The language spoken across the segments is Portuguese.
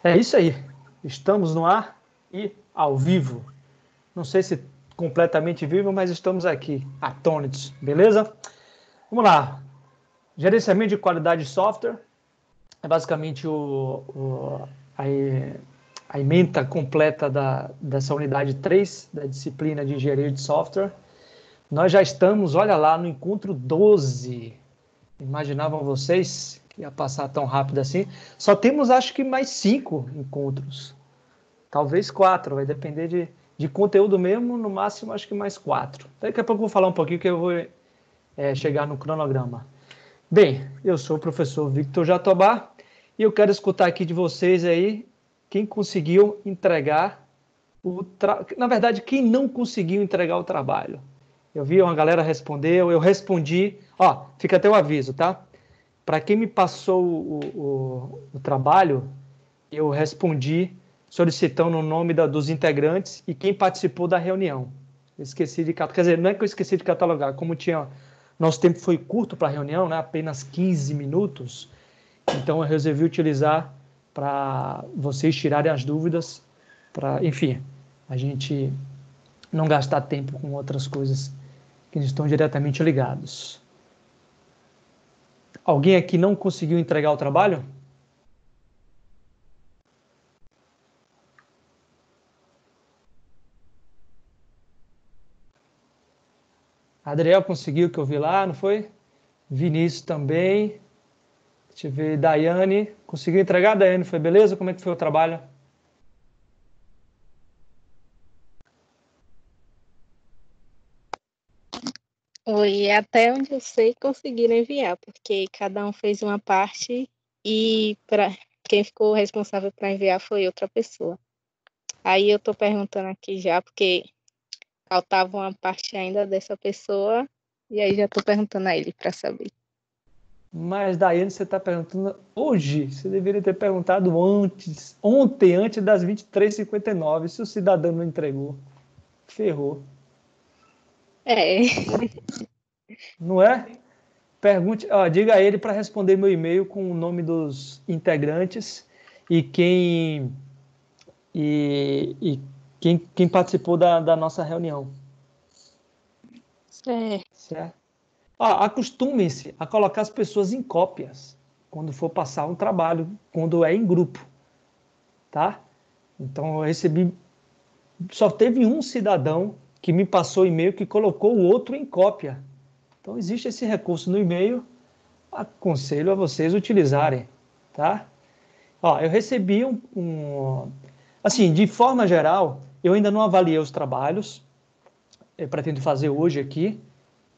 É isso aí. Estamos no ar e ao vivo. Não sei se completamente vivo, mas estamos aqui, atônitos, beleza? Vamos lá. Gerenciamento de qualidade de software é basicamente a ementa completa dessa unidade 3 da disciplina de engenharia de software. Nós já estamos, olha lá, no encontro 12. Imaginavam vocês que ia passar tão rápido assim? Só temos, acho que, mais 5 encontros. Talvez 4, vai depender de conteúdo mesmo, no máximo acho que mais 4. Daqui a pouco eu vou falar um pouquinho que eu vou chegar no cronograma. Bem, eu sou o professor Victor Jatobá e eu quero escutar aqui de vocês aí quem conseguiu entregar na verdade, quem não conseguiu entregar o trabalho. Eu vi uma galera respondeu, eu respondi, ó, fica até o aviso, tá? Para quem me passou o trabalho, eu respondi solicitando o nome dos integrantes e quem participou da reunião. Eu esqueci de catalogar, quer dizer, não é que eu esqueci de catalogar, como nosso tempo foi curto para a reunião, né, apenas 15 minutos, então eu resolvi utilizar para vocês tirarem as dúvidas, para, enfim, a gente não gastar tempo com outras coisas que estão diretamente ligados. Alguém aqui não conseguiu entregar o trabalho? Adriel conseguiu, que eu vi lá, não foi? Vinícius também. Deixa eu ver, Daiane. Conseguiu entregar, Daiane? Foi beleza? Como é que foi o trabalho? Oi, até onde eu sei conseguiram enviar, porque cada um fez uma parte e quem ficou responsável para enviar foi outra pessoa. Aí eu estou perguntando aqui já, porque faltava uma parte ainda dessa pessoa, e aí já estou perguntando a ele para saber. Mas, Daiane, você está perguntando hoje. Você deveria ter perguntado ontem, antes das 23h59, se o cidadão não entregou. Ferrou. É. Não é? Pergunte, ó, diga a ele para responder meu e-mail com o nome dos integrantes e quem participou da nossa reunião. Certo? Acostumem-se a colocar as pessoas em cópias quando for passar um trabalho, quando é em grupo, tá? Então eu recebi, só teve um cidadão que me passou e-mail que colocou o outro em cópia. Então existe esse recurso no e-mail, aconselho a vocês utilizarem, tá? Ó, eu recebi assim, de forma geral, eu ainda não avaliei os trabalhos, eu pretendo fazer hoje aqui,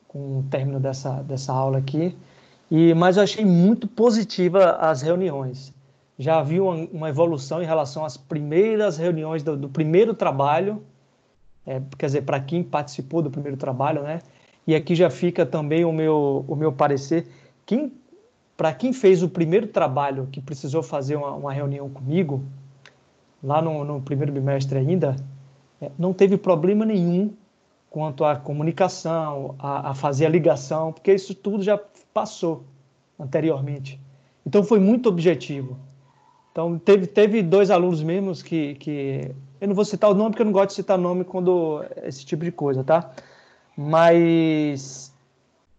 com o término dessa aula aqui, mas eu achei muito positiva as reuniões. Já vi uma evolução em relação às primeiras reuniões do primeiro trabalho, quer dizer, para quem participou do primeiro trabalho, né? E aqui já fica também o meu parecer. Para quem fez o primeiro trabalho, que precisou fazer uma reunião comigo, lá no primeiro bimestre ainda, não teve problema nenhum quanto à comunicação, a fazer a ligação, porque isso tudo já passou anteriormente. Então foi muito objetivo. Então teve 2 alunos mesmos que eu não vou citar o nome porque eu não gosto de citar nome quando esse tipo de coisa, tá? Mas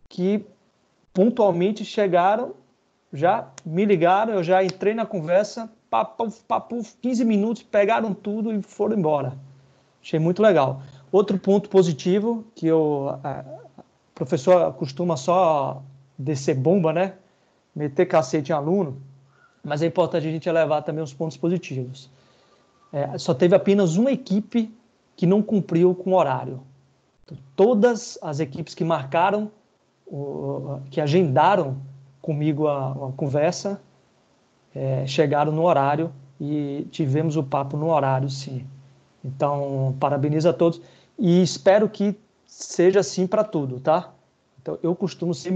que pontualmente chegaram, já me ligaram, eu já entrei na conversa, papo 15 minutos, pegaram tudo e foram embora. Achei muito legal. Outro ponto positivo, que o professor costuma só descer bomba, né? Meter cacete em aluno, mas é importante a gente elevar também os pontos positivos. Só teve apenas uma equipe que não cumpriu com o horário. Então, todas as equipes que marcaram, que agendaram comigo a conversa, chegaram no horário e tivemos o papo no horário, sim. Então, parabenizo a todos e espero que seja assim para tudo, tá? Então, eu costumo ser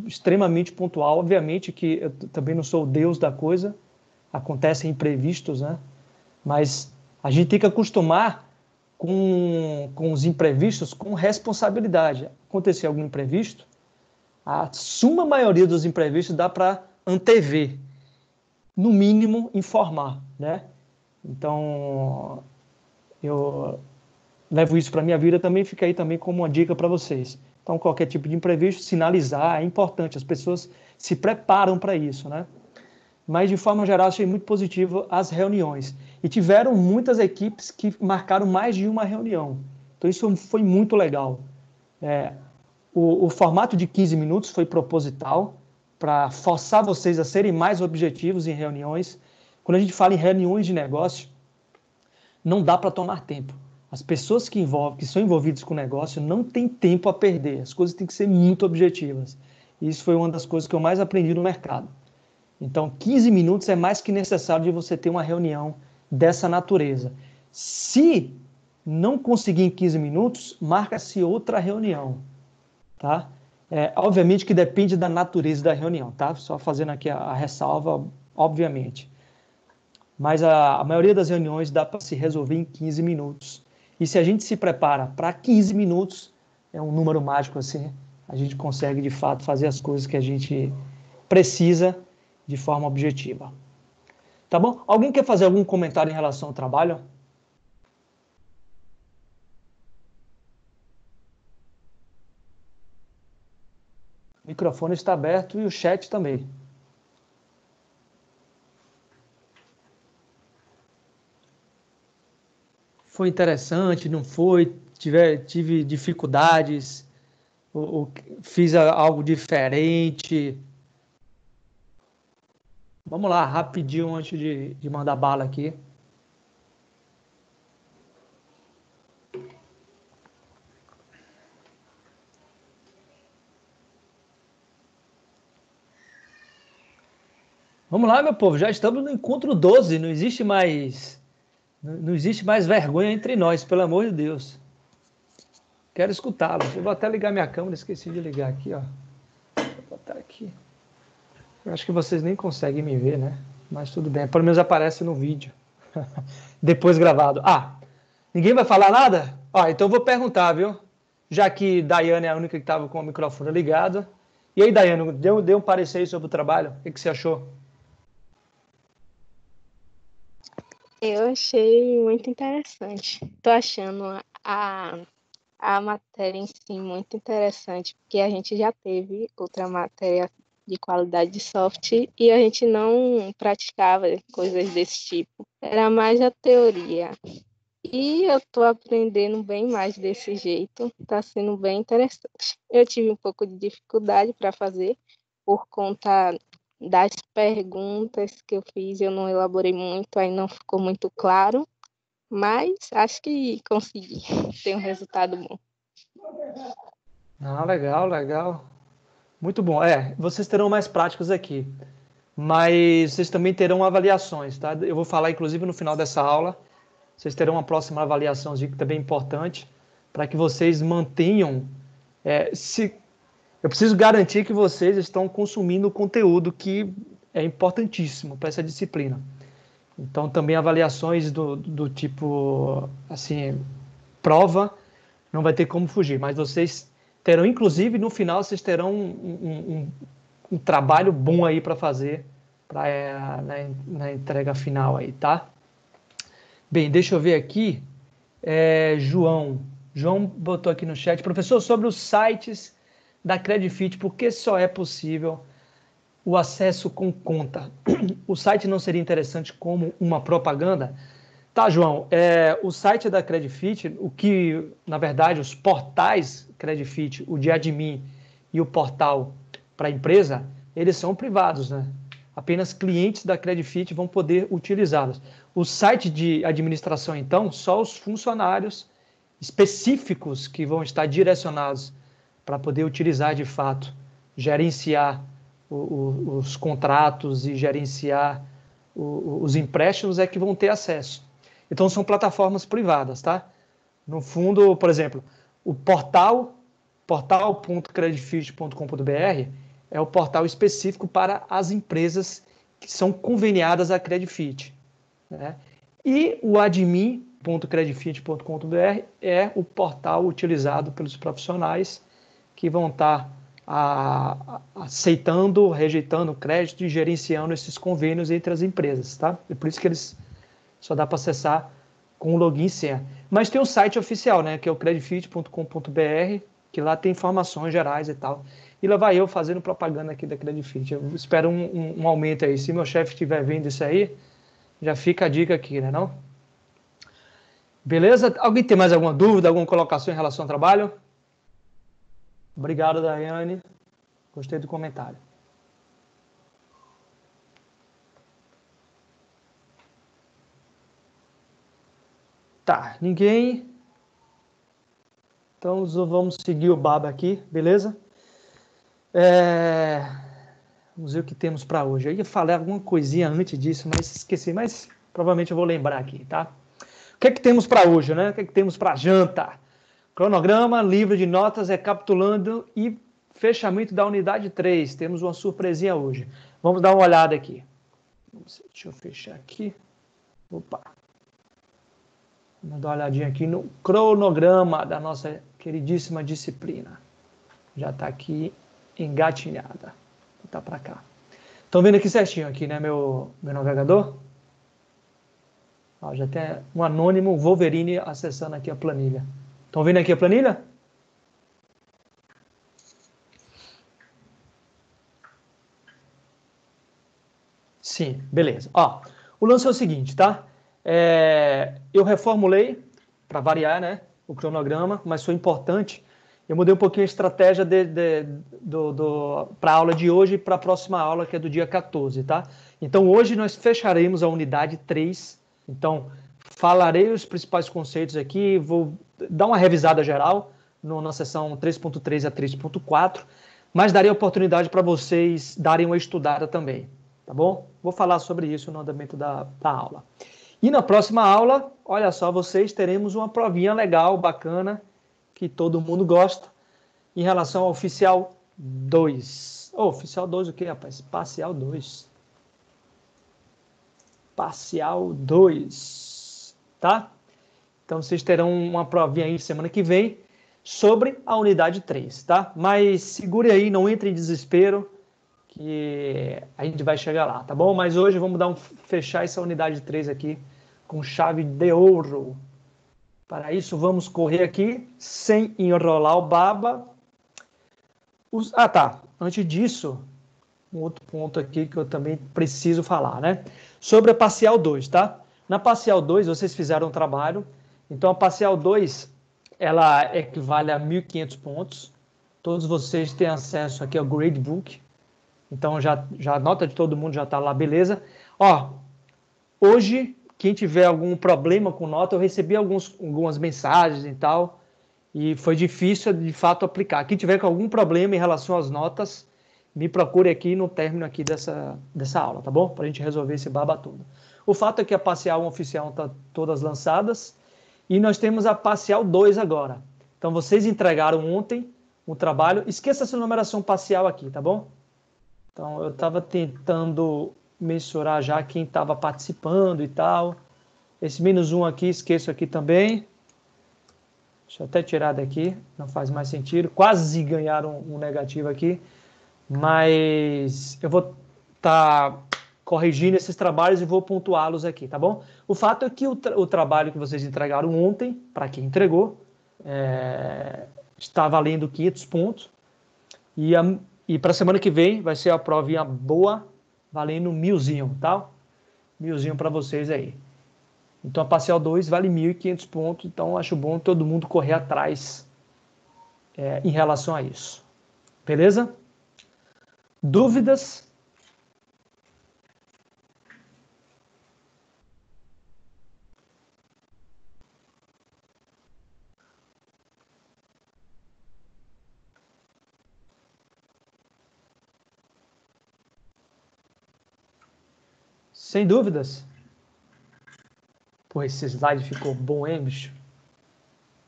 extremamente pontual. Obviamente que eu também não sou o deus da coisa, acontecem imprevistos, né? Mas a gente tem que acostumar com os imprevistos com responsabilidade. Acontecer algum imprevisto, a suma maioria dos imprevistos dá para antever. no mínimo, informar, né? Então, eu levo isso para a minha vida também, fica aí também como uma dica para vocês. Então, qualquer tipo de imprevisto, sinalizar é importante, as pessoas se preparam para isso, né? Mas, de forma geral, achei muito positivo as reuniões. E tiveram muitas equipes que marcaram mais de uma reunião. Então, isso foi muito legal. O formato de 15 minutos foi proposital para forçar vocês a serem mais objetivos em reuniões. Quando a gente fala em reuniões de negócio, não dá para tomar tempo. As pessoas que são envolvidas com o negócio não têm tempo a perder. As coisas têm que ser muito objetivas. E isso foi uma das coisas que eu mais aprendi no mercado. Então, 15 minutos é mais que necessário de você ter uma reunião dessa natureza. Se não conseguir em 15 minutos, marca-se outra reunião, tá? Obviamente que depende da natureza da reunião, tá? Só fazendo aqui a ressalva, obviamente. Mas a maioria das reuniões dá para se resolver em 15 minutos. E se a gente se prepara para 15 minutos, é um número mágico assim, a gente consegue de fato fazer as coisas que a gente precisa de forma objetiva. Tá bom? Alguém quer fazer algum comentário em relação ao trabalho? O microfone está aberto e o chat também. Foi interessante, não foi? Tive dificuldades, ou fiz algo diferente. Vamos lá, rapidinho antes de mandar bala aqui. Vamos lá, meu povo, já estamos no encontro 12, não existe mais vergonha entre nós, pelo amor de Deus. Quero escutá-los. Eu vou até ligar minha câmera, esqueci de ligar aqui, ó. Vou botar aqui. Eu acho que vocês nem conseguem me ver, né? Mas tudo bem, pelo menos aparece no vídeo. Depois gravado. Ninguém vai falar nada? Então eu vou perguntar, viu? Já que Daiane é a única que estava com o microfone ligado. E aí, Daiane, deu um parecer aí sobre o trabalho? O que você achou? Eu achei muito interessante. Tô achando a matéria em si muito interessante, porque a gente já teve outra matéria de qualidade de software e a gente não praticava coisas desse tipo. Era mais a teoria. E eu estou aprendendo bem mais desse jeito, está sendo bem interessante. Eu tive um pouco de dificuldade para fazer, por conta das perguntas que eu fiz, eu não elaborei muito, aí não ficou muito claro, mas acho que consegui ter um resultado bom. Legal, legal. Muito bom. Vocês terão mais práticas aqui, mas vocês também terão avaliações, tá? Eu vou falar, inclusive, no final dessa aula, vocês terão uma próxima avaliação que também é importante, para que vocês mantenham. Eu preciso garantir que vocês estão consumindo o conteúdo que é importantíssimo para essa disciplina. Então, também avaliações do tipo, assim, prova, não vai ter como fugir, mas vocês terão, inclusive, no final, vocês terão um trabalho bom aí para fazer na entrega final aí, tá? Bem, deixa eu ver aqui. João botou aqui no chat, professor, sobre os sites da Credifit, por que só é possível o acesso com conta? O site não seria interessante como uma propaganda? Tá, João, o site da Credifit, o que, na verdade, os portais Credifit, o de admin e o portal para a empresa, eles são privados, né? Apenas clientes da Credifit vão poder utilizá-los. O site de administração, então, só os funcionários específicos que vão estar direcionados para poder utilizar de fato, gerenciar os contratos e gerenciar os empréstimos é que vão ter acesso. Então são plataformas privadas, tá? No fundo, por exemplo, o portal.credifit.com.br é o portal específico para as empresas que são conveniadas à Credifit, né? E o admin.credifit.com.br é o portal utilizado pelos profissionais que vão estar aceitando, rejeitando crédito e gerenciando esses convênios entre as empresas, tá? É por isso que eles só dá para acessar com o login e senha. Mas tem o site oficial, né, que é o creditfit.com.br, que lá tem informações gerais e tal. E lá vai eu fazendo propaganda aqui da Creditfit. Eu espero um aumento aí. Se meu chefe estiver vendo isso aí, já fica a dica aqui, né, não? Beleza? Alguém tem mais alguma dúvida, alguma colocação em relação ao trabalho? Obrigado, Daiane. Gostei do comentário. Tá, ninguém. Então vamos seguir o baba aqui, beleza? Vamos ver o que temos para hoje. Eu ia falar alguma coisinha antes disso, mas esqueci. Mas provavelmente eu vou lembrar aqui, tá? O que é que temos para hoje, né? O que é que temos para janta? Cronograma, livro de notas, recapitulando e fechamento da unidade 3. Temos uma surpresinha hoje. Vamos dar uma olhada aqui. Deixa eu fechar aqui. Opa. Vamos dar uma olhadinha aqui no cronograma da nossa queridíssima disciplina. Já está aqui engatinhada. Vou botar para cá. Estão vendo aqui certinho aqui, né, meu navegador? Ó, já tem um anônimo Wolverine acessando aqui a planilha. Estão vendo aqui a planilha? Sim, beleza. Ó, o lance é o seguinte, tá? Eu reformulei, para variar, né, o cronograma, mas foi importante. Eu mudei um pouquinho a estratégia para a aula de hoje e para a próxima aula, que é do dia 14, tá? Então, hoje nós fecharemos a unidade 3. Então, falarei os principais conceitos aqui, vou dar uma revisada geral na sessão 3.3 a 3.4, mas darei oportunidade para vocês darem uma estudada também, tá bom? Vou falar sobre isso no andamento da aula. E na próxima aula, olha só, vocês teremos uma provinha legal, bacana, que todo mundo gosta, em relação ao oficial 2. Oficial 2 o quê, rapaz? Parcial 2. Parcial 2, tá? Então, vocês terão uma provinha aí semana que vem sobre a unidade 3, tá? Mas segure aí, não entre em desespero, que a gente vai chegar lá, tá bom? Mas hoje vamos fechar essa unidade 3 aqui com chave de ouro. Para isso, vamos correr aqui, sem enrolar o baba. Tá. Antes disso, um outro ponto aqui que eu também preciso falar, né? Sobre a parcial 2, tá? Na parcial 2, vocês fizeram um trabalho. Então, a parcial 2, ela equivale a 1.500 pontos. Todos vocês têm acesso aqui ao gradebook. Então, já a nota de todo mundo já está lá, beleza? Ó, hoje, quem tiver algum problema com nota, eu recebi algumas mensagens e tal, e foi difícil, de fato, aplicar. Quem tiver com algum problema em relação às notas, me procure aqui no término aqui dessa aula, tá bom? Para a gente resolver esse baba todo. O fato é que a parcial 1 oficial está todas lançadas, e nós temos a parcial 2 agora. Então, vocês entregaram ontem o trabalho. Esqueça essa numeração parcial aqui, tá bom? Então, eu estava tentando mensurar já quem estava participando e tal. Esse -1 aqui, esqueço aqui também. Deixa eu até tirar daqui, não faz mais sentido. Quase ganharam um negativo aqui. Mas eu vou estar corrigindo esses trabalhos e vou pontuá-los aqui, tá bom? O fato é que o trabalho que vocês entregaram ontem, para quem entregou, está valendo 500 pontos. E para a semana que vem vai ser a provinha boa, valendo 1.000, tá? 1.000 para vocês aí. Então a parcial 2 vale 1.500 pontos, então acho bom todo mundo correr atrás em relação a isso. Beleza? Dúvidas? Sem dúvidas? Pô, esse slide ficou bom, hein, bicho?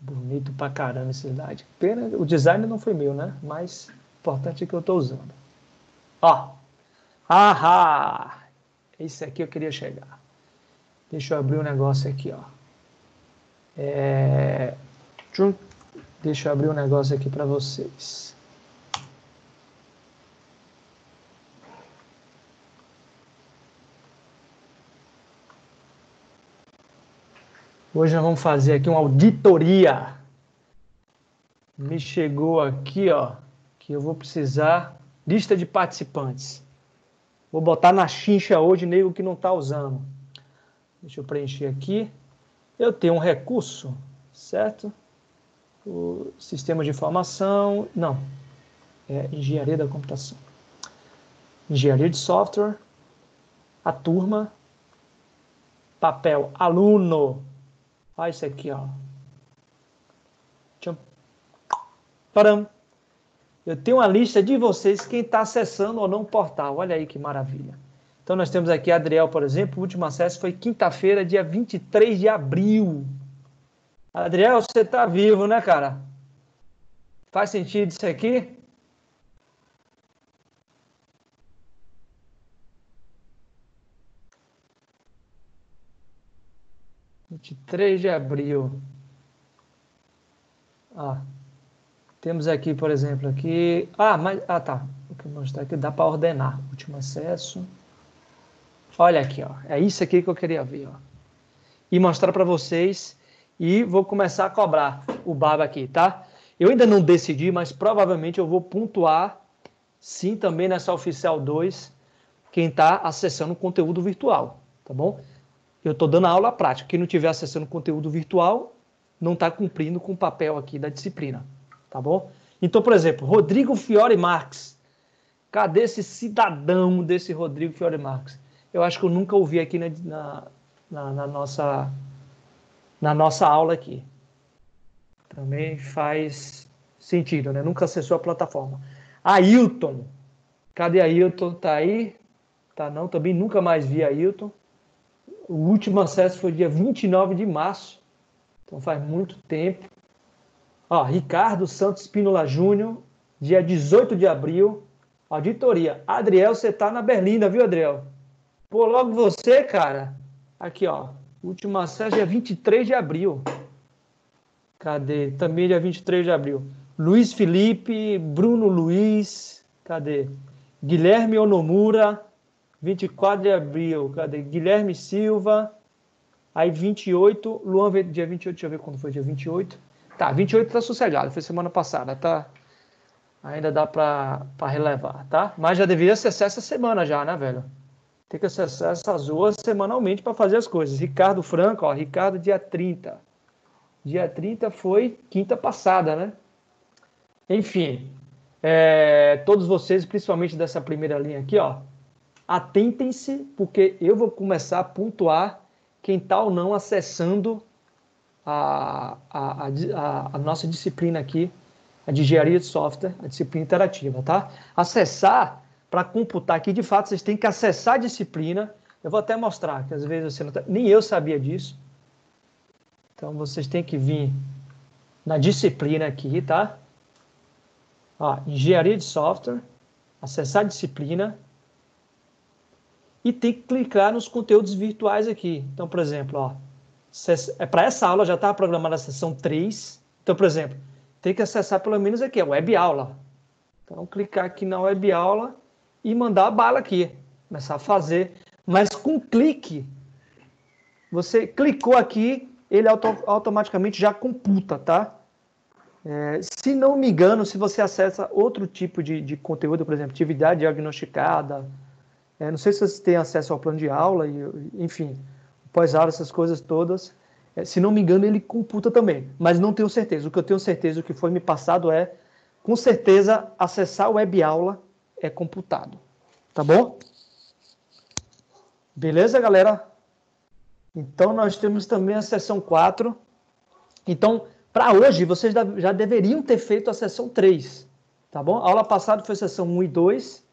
Bonito pra caramba esse slide. Pena, o design não foi meu, né? Mas o importante é que eu tô usando. Ó. Ahá! Esse aqui eu queria chegar. Deixa eu abrir um negócio aqui, ó. Deixa eu abrir um negócio aqui para vocês. Hoje nós vamos fazer aqui uma auditoria. Me chegou aqui, ó, que eu vou precisar lista de participantes. Vou botar na chincha hoje, nego que não está usando. Deixa eu preencher aqui. Eu tenho um recurso, certo? O sistema de informação, não, é engenharia da computação. Engenharia de software, a turma, papel, aluno. Olha isso aqui, ó. Param. Eu tenho uma lista de vocês, quem está acessando ou não o portal. Olha aí que maravilha. Então, nós temos aqui Adriel, por exemplo. O último acesso foi quinta-feira, dia 23 de abril. Adriel, você está vivo, né, cara? Faz sentido isso aqui? (23 de abril). Temos aqui, por exemplo, aqui... tá. O que mostrar aqui dá para ordenar. Último acesso. Olha aqui, ó. É isso aqui que eu queria ver, ó. E mostrar para vocês. E vou começar a cobrar o baba aqui, tá? Eu ainda não decidi, mas provavelmente eu vou pontuar, sim, também nessa Oficial 2, quem está acessando o conteúdo virtual, tá bom? Eu estou dando a aula prática. Quem não estiver acessando o conteúdo virtual, não está cumprindo com o papel aqui da disciplina, tá bom? Então, por exemplo, Rodrigo Fiore Marques. Cadê esse cidadão desse Rodrigo Fiore Marques? Eu acho que eu nunca ouvi aqui na nossa aula aqui. Também faz sentido, né? Nunca acessou a plataforma. Ailton. Cadê Ailton? Tá aí? Tá não, também nunca mais vi Ailton. O último acesso foi dia 29 de março. Então faz muito tempo. Ó, Ricardo Santos Spínola Júnior, dia 18 de abril. Auditoria. Adriel, você tá na Berlinda, viu, Adriel? Pô, logo você, cara. Aqui, ó. Último acesso dia 23 de abril. Cadê? Também dia 23 de abril. Luiz Felipe, Bruno Luiz. Cadê? Guilherme Onomura, 24 de abril. Cadê? Guilherme Silva. Aí 28, Luan, dia 28, deixa eu ver quando foi dia 28. Tá, 28 tá sossegado, foi semana passada, tá? Ainda dá pra relevar, tá? Mas já deveria acessar essa semana já, né, velho? Tem que acessar essas duas semanalmente para fazer as coisas. Ricardo Franco, ó, Ricardo dia 30. Dia 30 foi quinta passada, né? Enfim, todos vocês, principalmente dessa primeira linha aqui, ó, atentem-se, porque eu vou começar a pontuar quem está ou não acessando a nossa disciplina aqui, a de engenharia de software, a disciplina interativa, tá? Acessar, para computar aqui, de fato, vocês têm que acessar a disciplina. Eu vou até mostrar, que às vezes você não tá... Nem eu sabia disso. Então, vocês têm que vir na disciplina aqui, tá? Ó, engenharia de software, acessar a disciplina e tem que clicar nos conteúdos virtuais aqui. Então, por exemplo, ó, para essa aula já está programada a sessão 3. Então, por exemplo, tem que acessar pelo menos aqui, a web aula. Então, clicar aqui na web aula e mandar a bala aqui. Começar a fazer. Mas com clique, você clicou aqui, ele automaticamente já computa, tá? Se não me engano, se você acessa outro tipo de conteúdo, por exemplo, atividade diagnosticada, não sei se você tem acesso ao plano de aula, enfim, pós-aula, essas coisas todas, se não me engano, ele computa também, mas não tenho certeza. O que eu tenho certeza, o que foi me passado com certeza, acessar o web aula é computado. Tá bom? Beleza, galera? Então, nós temos também a sessão 4. Então, para hoje, vocês já deveriam ter feito a sessão 3. Tá bom? A aula passada foi a sessão 1 e 2.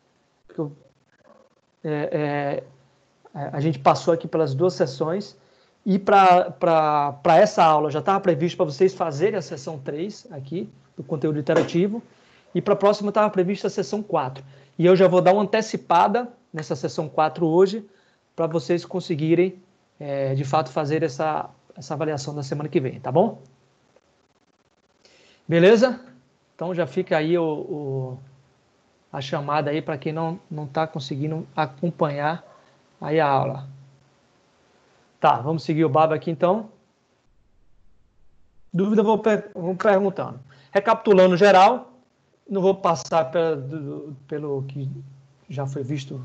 A gente passou aqui pelas duas sessões. E para essa aula já estava previsto para vocês fazerem a sessão 3 aqui, do conteúdo interativo. E para a próxima estava prevista a sessão 4. E eu já vou dar uma antecipada nessa sessão 4 hoje, para vocês conseguirem, de fato, fazer essa avaliação da semana que vem, tá bom? Beleza? Então já fica aí a chamada aí para quem não está conseguindo acompanhar aí a aula. Tá, vamos seguir o baba aqui então. Dúvida, vou perguntando. Recapitulando geral, não vou passar pelo que já foi visto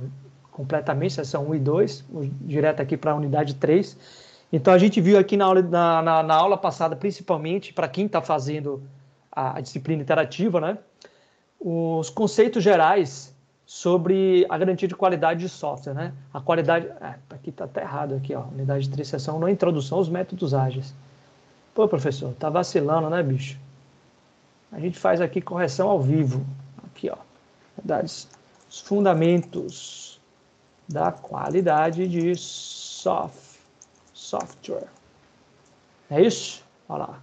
completamente, sessão 1 e 2, vou direto aqui para a unidade 3. Então, a gente viu aqui na aula passada, principalmente, para quem está fazendo a disciplina interativa, né, os conceitos gerais sobre a garantia de qualidade de software. Né? A qualidade... aqui está até errado, aqui, ó, unidade 3, sessão 1, não é introdução aos métodos ágeis. Pô, professor, tá vacilando, né, bicho? A gente faz aqui correção ao vivo. Aqui, ó. Os fundamentos da qualidade de software. É isso? Olha lá.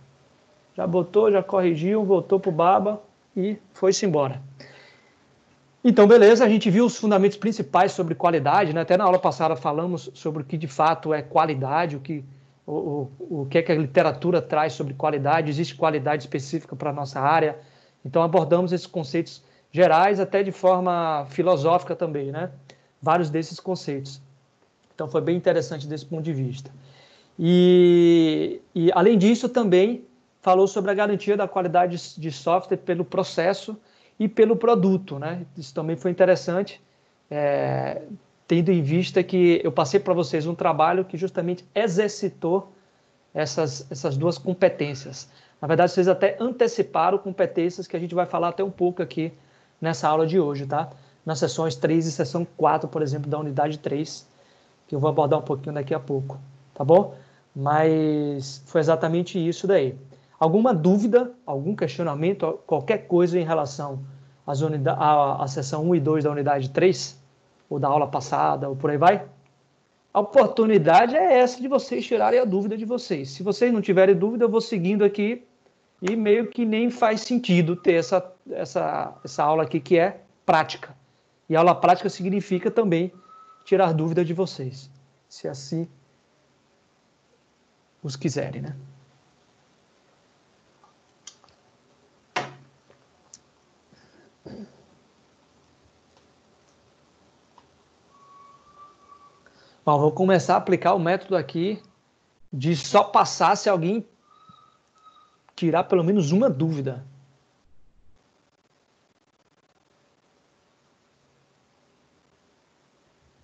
Já botou, já corrigiu, voltou pro baba e foi-se embora. Então, beleza, a gente viu os fundamentos principais sobre qualidade, né? Até na aula passada falamos sobre o que de fato é qualidade, o que é que a literatura traz sobre qualidade, existe qualidade específica para a nossa área. Então, abordamos esses conceitos gerais, até de forma filosófica também, né? Vários desses conceitos. Então, foi bem interessante desse ponto de vista. E além disso, também falou sobre a garantia da qualidade de software pelo processo e pelo produto, né? Isso também foi interessante, tendo em vista que eu passei para vocês um trabalho que justamente exercitou essas duas competências. Na verdade, vocês até anteciparam competências que a gente vai falar até um pouco aqui nessa aula de hoje, tá? Nas sessões 3 e sessão 4, por exemplo, da unidade 3, que eu vou abordar um pouquinho daqui a pouco, tá bom? Mas foi exatamente isso daí. Alguma dúvida, algum questionamento, qualquer coisa em relação à sessão 1 e 2 da unidade 3, ou da aula passada, ou por aí vai? A oportunidade é essa de vocês tirarem a dúvida de vocês. Se vocês não tiverem dúvida, eu vou seguindo aqui e meio que nem faz sentido ter essa aula aqui que é prática. E aula prática significa também tirar dúvida de vocês, se assim os quiserem, né? Bom, vou começar a aplicar o método aqui de só passar se alguém tirar pelo menos uma dúvida.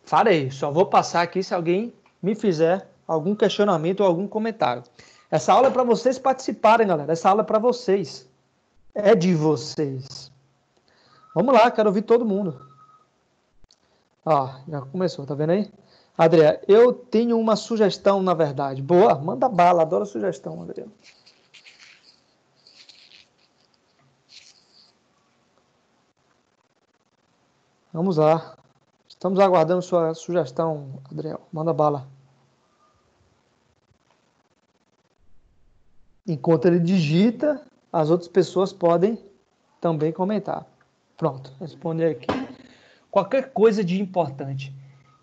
Farei, só vou passar aqui se alguém me fizer algum questionamento ou algum comentário. Essa aula é para vocês participarem, galera. Essa aula é para vocês. É de vocês. Vamos lá, quero ouvir todo mundo. Ó, já começou, tá vendo aí? Adriana, eu tenho uma sugestão, na verdade. Boa, manda bala, adoro sugestão, Adriana. Vamos lá. Estamos aguardando sua sugestão, Adriel. Manda bala. Enquanto ele digita, as outras pessoas podem também comentar. Pronto, respondi aqui. Qualquer coisa de importante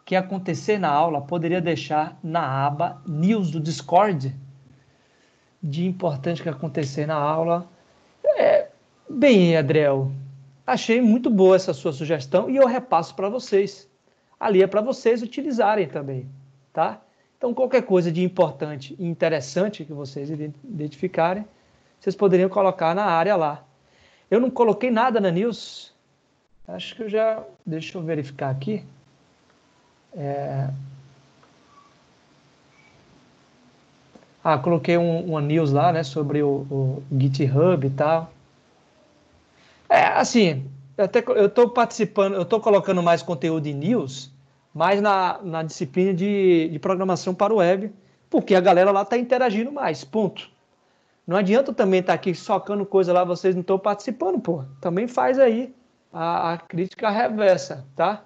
que acontecer na aula, poderia deixar na aba News do Discord? De importante que acontecer na aula. Bem, Adriel, achei muito boa essa sua sugestão e eu repasso para vocês. Ali é para vocês utilizarem também, tá? Então, qualquer coisa de importante e interessante que vocês identificarem, vocês poderiam colocar na área lá. Eu não coloquei nada na News. Acho que eu já... Deixa eu verificar aqui. Coloquei uma news lá, né, sobre o GitHub e tal. Assim, eu estou participando, eu estou colocando mais conteúdo em news, mais na disciplina de programação para o web, porque a galera lá está interagindo mais, ponto. Não adianta também estar aqui socando coisa lá, vocês não estão participando, pô. Também faz aí a crítica reversa, tá?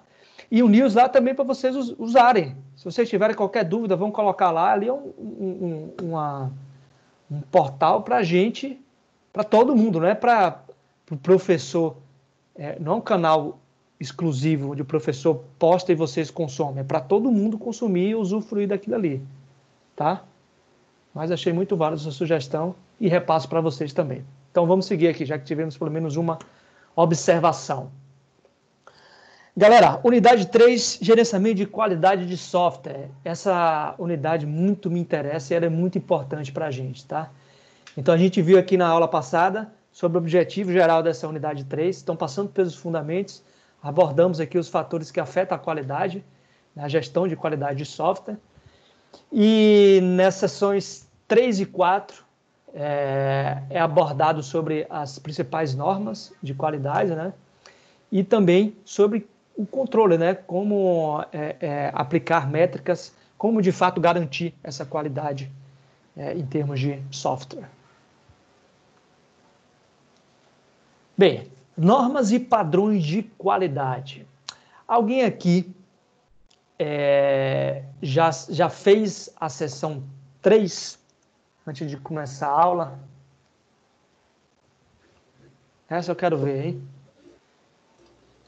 E o news lá também para vocês usarem. Se vocês tiverem qualquer dúvida, vão colocar lá. Ali é um portal para a gente, para todo mundo, não é para o professor. Não é um canal exclusivo onde o professor posta e vocês consomem. É para todo mundo consumir e usufruir daquilo ali, tá? Mas achei muito válida a sua sugestão e repasso para vocês também. Então vamos seguir aqui, já que tivemos pelo menos uma observação. Galera, unidade 3, gerenciamento de qualidade de software. Essa unidade muito me interessa e ela é muito importante para a gente, tá? Então, a gente viu aqui na aula passada sobre o objetivo geral dessa unidade 3, estão passando pelos fundamentos, abordamos aqui os fatores que afetam a qualidade, a gestão de qualidade de software, e nessas sessões 3 e 4 é abordado sobre as principais normas de qualidade, né? E também sobre o controle, né? Como aplicar métricas, como de fato garantir essa qualidade em termos de software. Bem, normas e padrões de qualidade. Alguém aqui já fez a sessão 3 antes de começar a aula? Essa eu quero ver, hein?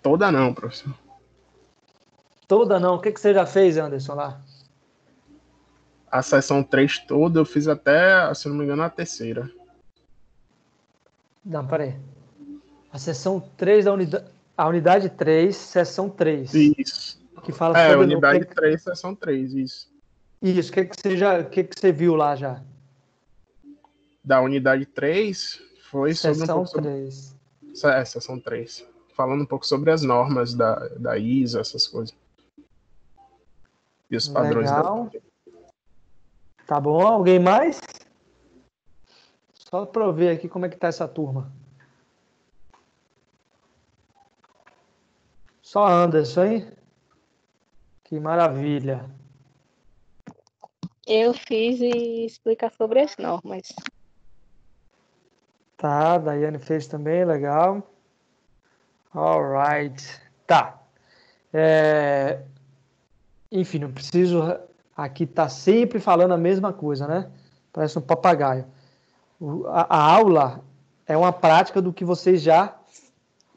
Toda não, professor. Toda não. O que você já fez, Anderson, lá? A sessão 3 toda eu fiz até, se não me engano, a terceira. Não, peraí. A sessão 3 da unidade... A unidade 3, sessão 3. Isso. Que fala sobre... unidade 3, sessão 3, isso. Isso, o que você viu lá já? Da unidade 3 foi sobre um pouco sobre... 3. Sessão 3. Falando um pouco sobre as normas da ISO, essas coisas. E os padrões. Legal. Tá bom, alguém mais? Só para eu ver aqui como é que tá essa turma. Só Anderson, hein? Que maravilha. Eu fiz e explicar sobre as normas. Tá, Daiane fez também, legal. Alright. Tá. Enfim, não preciso aqui estar sempre falando a mesma coisa, né? Parece um papagaio. A aula é uma prática do que vocês já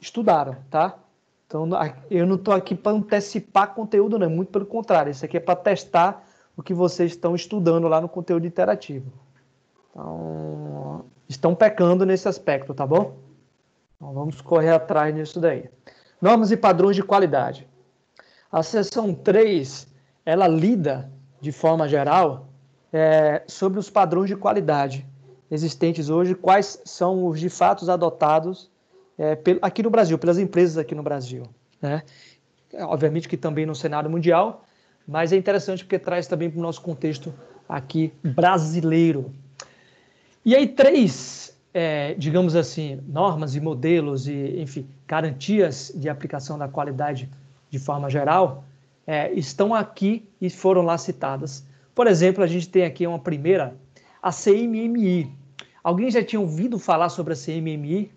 estudaram, tá? Então, eu não estou aqui para antecipar conteúdo, não. Muito pelo contrário. Isso aqui é para testar o que vocês estão estudando lá no conteúdo interativo. Então, estão pecando nesse aspecto, tá bom? Então, vamos correr atrás disso daí. Normas e padrões de qualidade. A seção 3, ela lida, de forma geral, sobre os padrões de qualidade existentes hoje, quais são os de fato adotados aqui no Brasil, pelas empresas aqui no Brasil, né? Obviamente que também no cenário mundial, mas é interessante porque traz também para o nosso contexto aqui brasileiro. E aí 3, digamos assim, normas e modelos e, enfim, garantias de aplicação da qualidade de forma geral, estão aqui e foram lá citadas. Por exemplo, a gente tem aqui uma primeira, a CMMI. Alguém já tinha ouvido falar sobre a CMMI?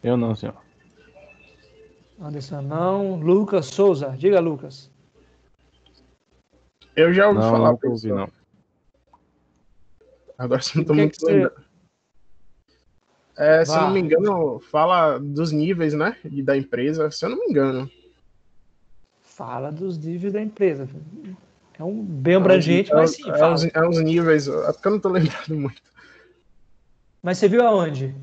Eu não, senhor. Anderson não. Lucas Souza. Diga, Lucas. Eu já ouvi falar, não ouvi, não. Agora você não estou muito lembrando. Se eu não me engano, fala dos níveis, né? Da empresa, se eu não me engano. Fala dos níveis da empresa. É um bem abrangente, mas sim, fala. Uns níveis, é porque eu não estou lembrando muito. Mas você viu aonde?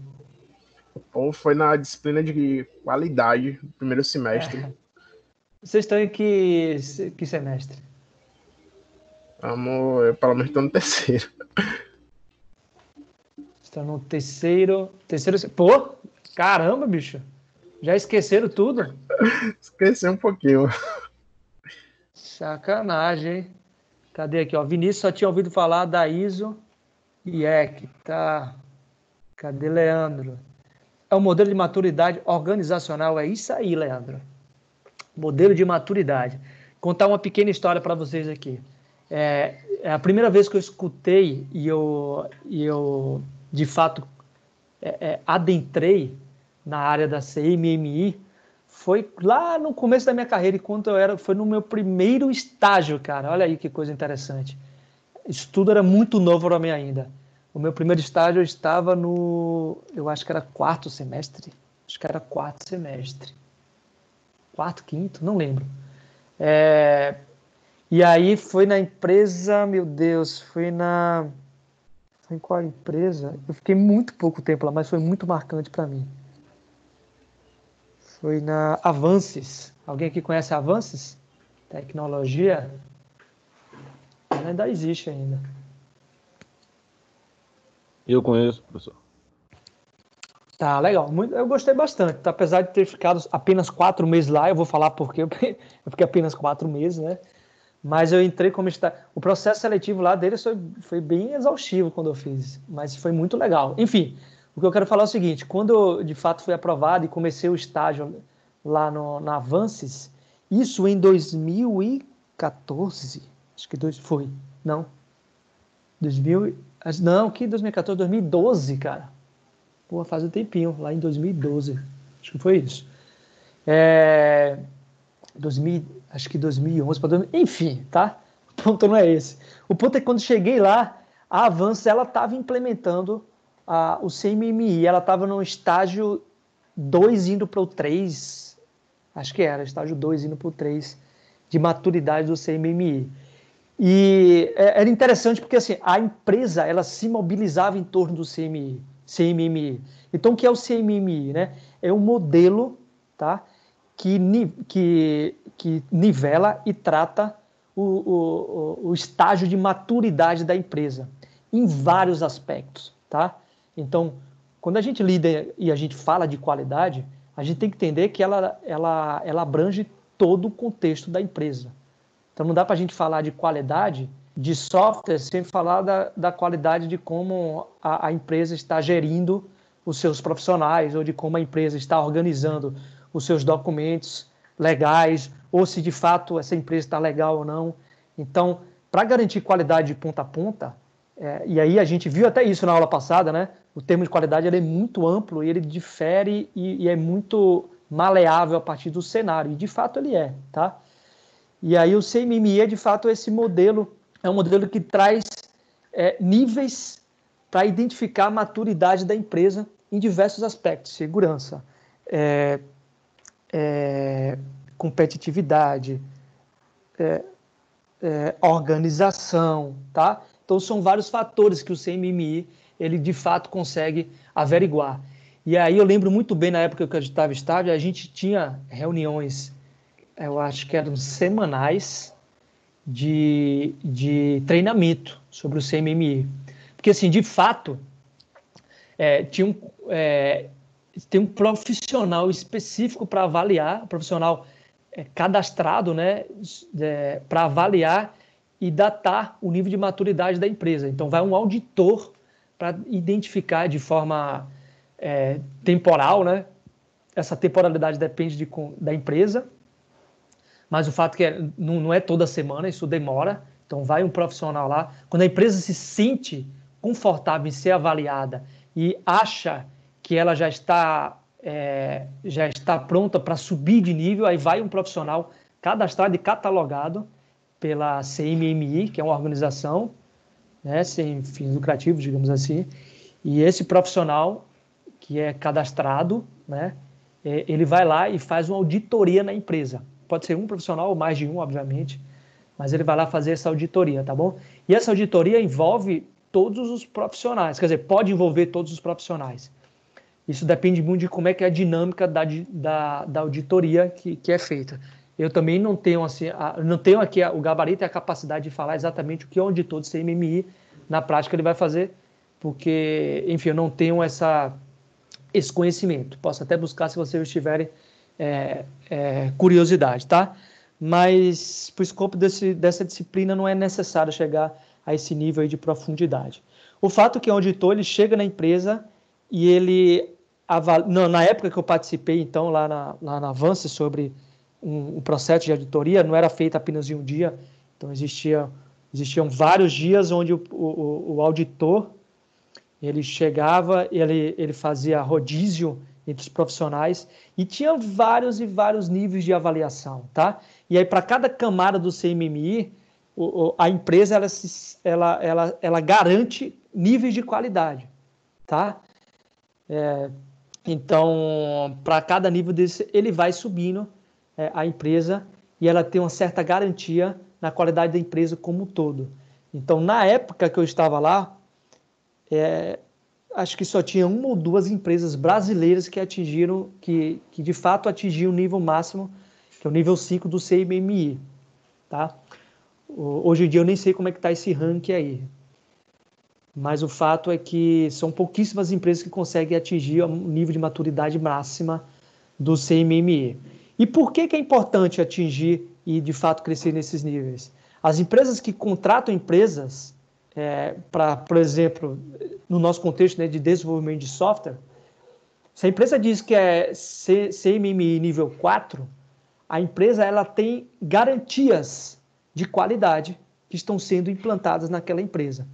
Ou foi na disciplina de qualidade, primeiro semestre. Vocês estão em que semestre? Eu pelo menos estou no terceiro. Estão no terceiro. Pô, caramba, bicho. Já esqueceram tudo? Esqueci um pouquinho. Sacanagem, hein? Cadê aqui? Ó, Vinícius só tinha ouvido falar da ISO e EC, tá? Cadê Leandro? É o modelo de maturidade organizacional, é isso aí, Leandro. Modelo de maturidade. Contar uma pequena história para vocês aqui. É a primeira vez que eu escutei e eu de fato, adentrei na área da CMMI, foi lá no começo da minha carreira, enquanto foi no meu primeiro estágio, cara. Olha aí que coisa interessante. Isso tudo era muito novo para mim ainda. O meu primeiro estágio eu estava eu acho que era quarto semestre. Quarto, quinto, não lembro. E aí foi na empresa, meu Deus, foi em qual empresa? Eu fiquei muito pouco tempo lá, mas foi muito marcante para mim. Foi na Avances. Alguém que conhece a Avances? Tecnologia? Ela ainda existe ainda. Eu conheço, professor. Tá, legal. Eu gostei bastante. Tá? Apesar de ter ficado apenas 4 meses lá, eu vou falar porque eu fiquei apenas 4 meses, né? Mas eu entrei como o processo seletivo lá deles foi bem exaustivo quando eu fiz, mas foi muito legal. Enfim, o que eu quero falar é o seguinte: quando eu de fato fui aprovado e comecei o estágio lá na Avances, isso em 2014, acho que foi, não, 2000, não, que 2014, 2012, cara. Pô, faz um tempinho, lá em 2012, acho que foi isso. 2000, acho que 2011 para 2000, enfim, tá? O ponto não é esse. O ponto é que quando cheguei lá, a Avances ela estava implementando o CMMI, ela estava no estágio 2 indo para o 3, acho que era, estágio 2 indo para o 3 de maturidade do CMMI. E era interessante porque assim, a empresa ela se mobilizava em torno do CMMI. Então, o que é o CMMI? Né? É um modelo, tá? que nivela e trata o estágio de maturidade da empresa em vários aspectos, tá? Então, quando a gente lida e a gente fala de qualidade, a gente tem que entender que ela abrange todo o contexto da empresa. Então, não dá para a gente falar de qualidade de software sem falar da qualidade de como a empresa está gerindo os seus profissionais ou de como a empresa está organizando os seus documentos legais ou se de fato essa empresa está legal ou não. Então, para garantir qualidade de ponta a ponta, e aí a gente viu até isso na aula passada, né? O termo de qualidade ele é muito amplo e ele difere e é muito maleável a partir do cenário, e de fato ele é, tá? E aí o CMMI é de fato esse modelo, é um modelo que traz níveis para identificar a maturidade da empresa em diversos aspectos: segurança, competitividade, organização, tá? Então são vários fatores que o CMMI ele de fato consegue averiguar. E aí eu lembro muito bem na época que eu estava em estágio, a gente tinha reuniões, eu acho que eram semanais, de treinamento sobre o CMMI. Porque, assim, de fato, tem um profissional específico para avaliar, um profissional cadastrado, né, para avaliar e datar o nível de maturidade da empresa. Então, vai um auditor para identificar de forma temporal, né? Essa temporalidade depende da empresa, mas o fato que não é toda semana, isso demora. Então vai um profissional lá. Quando a empresa se sente confortável em ser avaliada e acha que ela já está pronta para subir de nível, aí vai um profissional cadastrado e catalogado pela CMMI, que é uma organização, né, sem fins lucrativos, digamos assim. E esse profissional que é cadastrado, né, ele vai lá e faz uma auditoria na empresa. Pode ser um profissional ou mais de um, obviamente, mas ele vai lá fazer essa auditoria, tá bom? E essa auditoria envolve todos os profissionais, quer dizer, pode envolver todos os profissionais. Isso depende muito de como é que é a dinâmica da auditoria que é feita. Eu também não tenho, assim, não tenho aqui o gabarito e a capacidade de falar exatamente o que o auditor do CMMI, na prática, ele vai fazer, porque, enfim, eu não tenho esse conhecimento. Posso até buscar se vocês tiverem curiosidade, tá? Mas para o escopo dessa disciplina não é necessário chegar a esse nível aí de profundidade. O fato é que o auditor ele chega na empresa e ele na época que eu participei então lá na Avances sobre um processo de auditoria, não era feito apenas em um dia, então existiam vários dias onde o auditor ele chegava, ele fazia rodízio entre os profissionais e tinha vários e vários níveis de avaliação, tá? E aí, para cada camada do CMMI, a empresa ela garante níveis de qualidade, tá? Então, para cada nível desse, ele vai subindo a empresa e ela tem uma certa garantia na qualidade da empresa como um todo. Então, na época que eu estava lá, acho que só tinha uma ou duas empresas brasileiras que atingiram, que de fato atingiram o nível máximo que é o nível 5 do CMMI, tá? Hoje em dia eu nem sei como é que está esse ranking aí, mas o fato é que são pouquíssimas empresas que conseguem atingir o nível de maturidade máxima do CMMI. E por que é importante atingir e, de fato, crescer nesses níveis? As empresas que contratam empresas, para, por exemplo, no nosso contexto, né, de desenvolvimento de software, se a empresa diz que é CMMI nível 4, a empresa ela tem garantias de qualidade que estão sendo implantadas naquela empresa.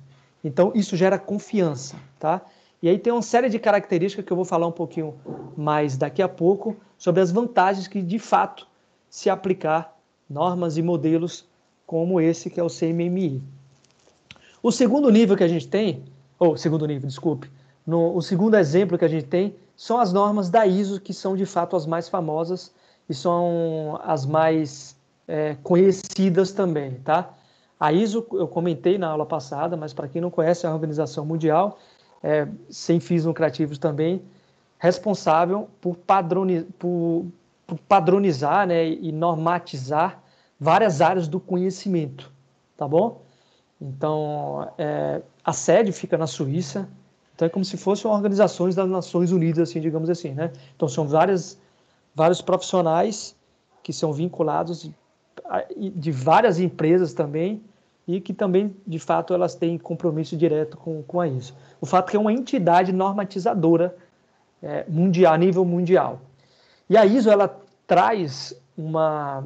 Então, isso gera confiança, tá? E aí tem uma série de características que eu vou falar um pouquinho mais daqui a pouco sobre as vantagens que, de fato, se aplicar normas e modelos como esse que é o CMMI. O segundo nível que a gente tem, segundo nível, desculpe, o segundo exemplo que a gente tem são as normas da ISO, que são, de fato, as mais famosas e são as mais conhecidas também, tá? A ISO, eu comentei na aula passada, mas para quem não conhece, é a Organização Mundial, sem fins lucrativos também, responsável por padronizar, né, e normatizar várias áreas do conhecimento, tá bom? Então, a sede fica na Suíça, então é como se fossem organizações das Nações Unidas, assim, digamos assim, né? Então, são vários profissionais que são vinculados de várias empresas também e que também, de fato, elas têm compromisso direto com a ISO. O fato é que é uma entidade normatizadora mundial, a nível mundial. E a ISO, ela traz uma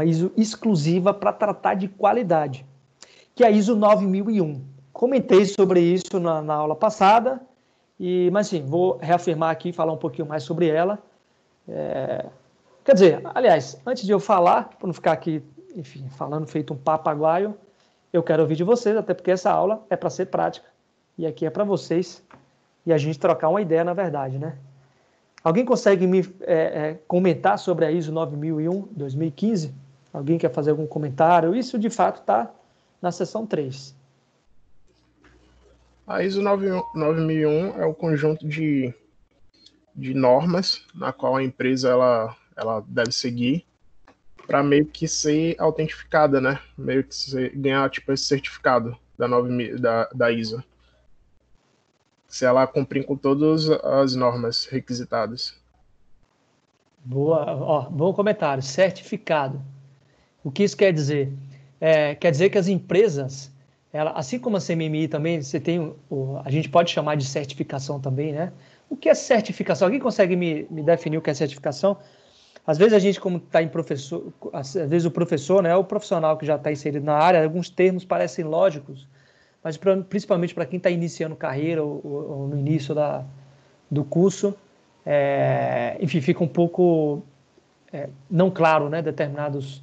ISO exclusiva para tratar de qualidade, que é a ISO 9001. Comentei sobre isso na aula passada, mas sim, vou reafirmar aqui e falar um pouquinho mais sobre ela. Quer dizer, aliás, antes de eu falar, para não ficar aqui, enfim, falando feito um papagaio, eu quero ouvir de vocês, até porque essa aula é para ser prática, e aqui é para vocês, e a gente trocar uma ideia, na verdade, né? Alguém consegue me comentar sobre a ISO 9001 2015? Alguém quer fazer algum comentário? Isso, de fato, está na seção 3. A ISO 9001 é um conjunto de normas na qual a empresa ela deve seguir para meio que ser autentificada, né? Meio que ganhar tipo esse certificado da ISO. Se ela cumprir com todas as normas requisitadas. Boa, bom comentário. Certificado. O que isso quer dizer? Quer dizer que as empresas, assim como a CMMI também, você tem, a gente pode chamar de certificação também, né? O que é certificação? Alguém consegue me definir o que é certificação? Às vezes a gente, como está em professor, às vezes o professor, né, o profissional que já está inserido na área, alguns termos parecem lógicos, mas principalmente para quem está iniciando carreira ou no início do curso, enfim, fica um pouco não claro, né, determinadas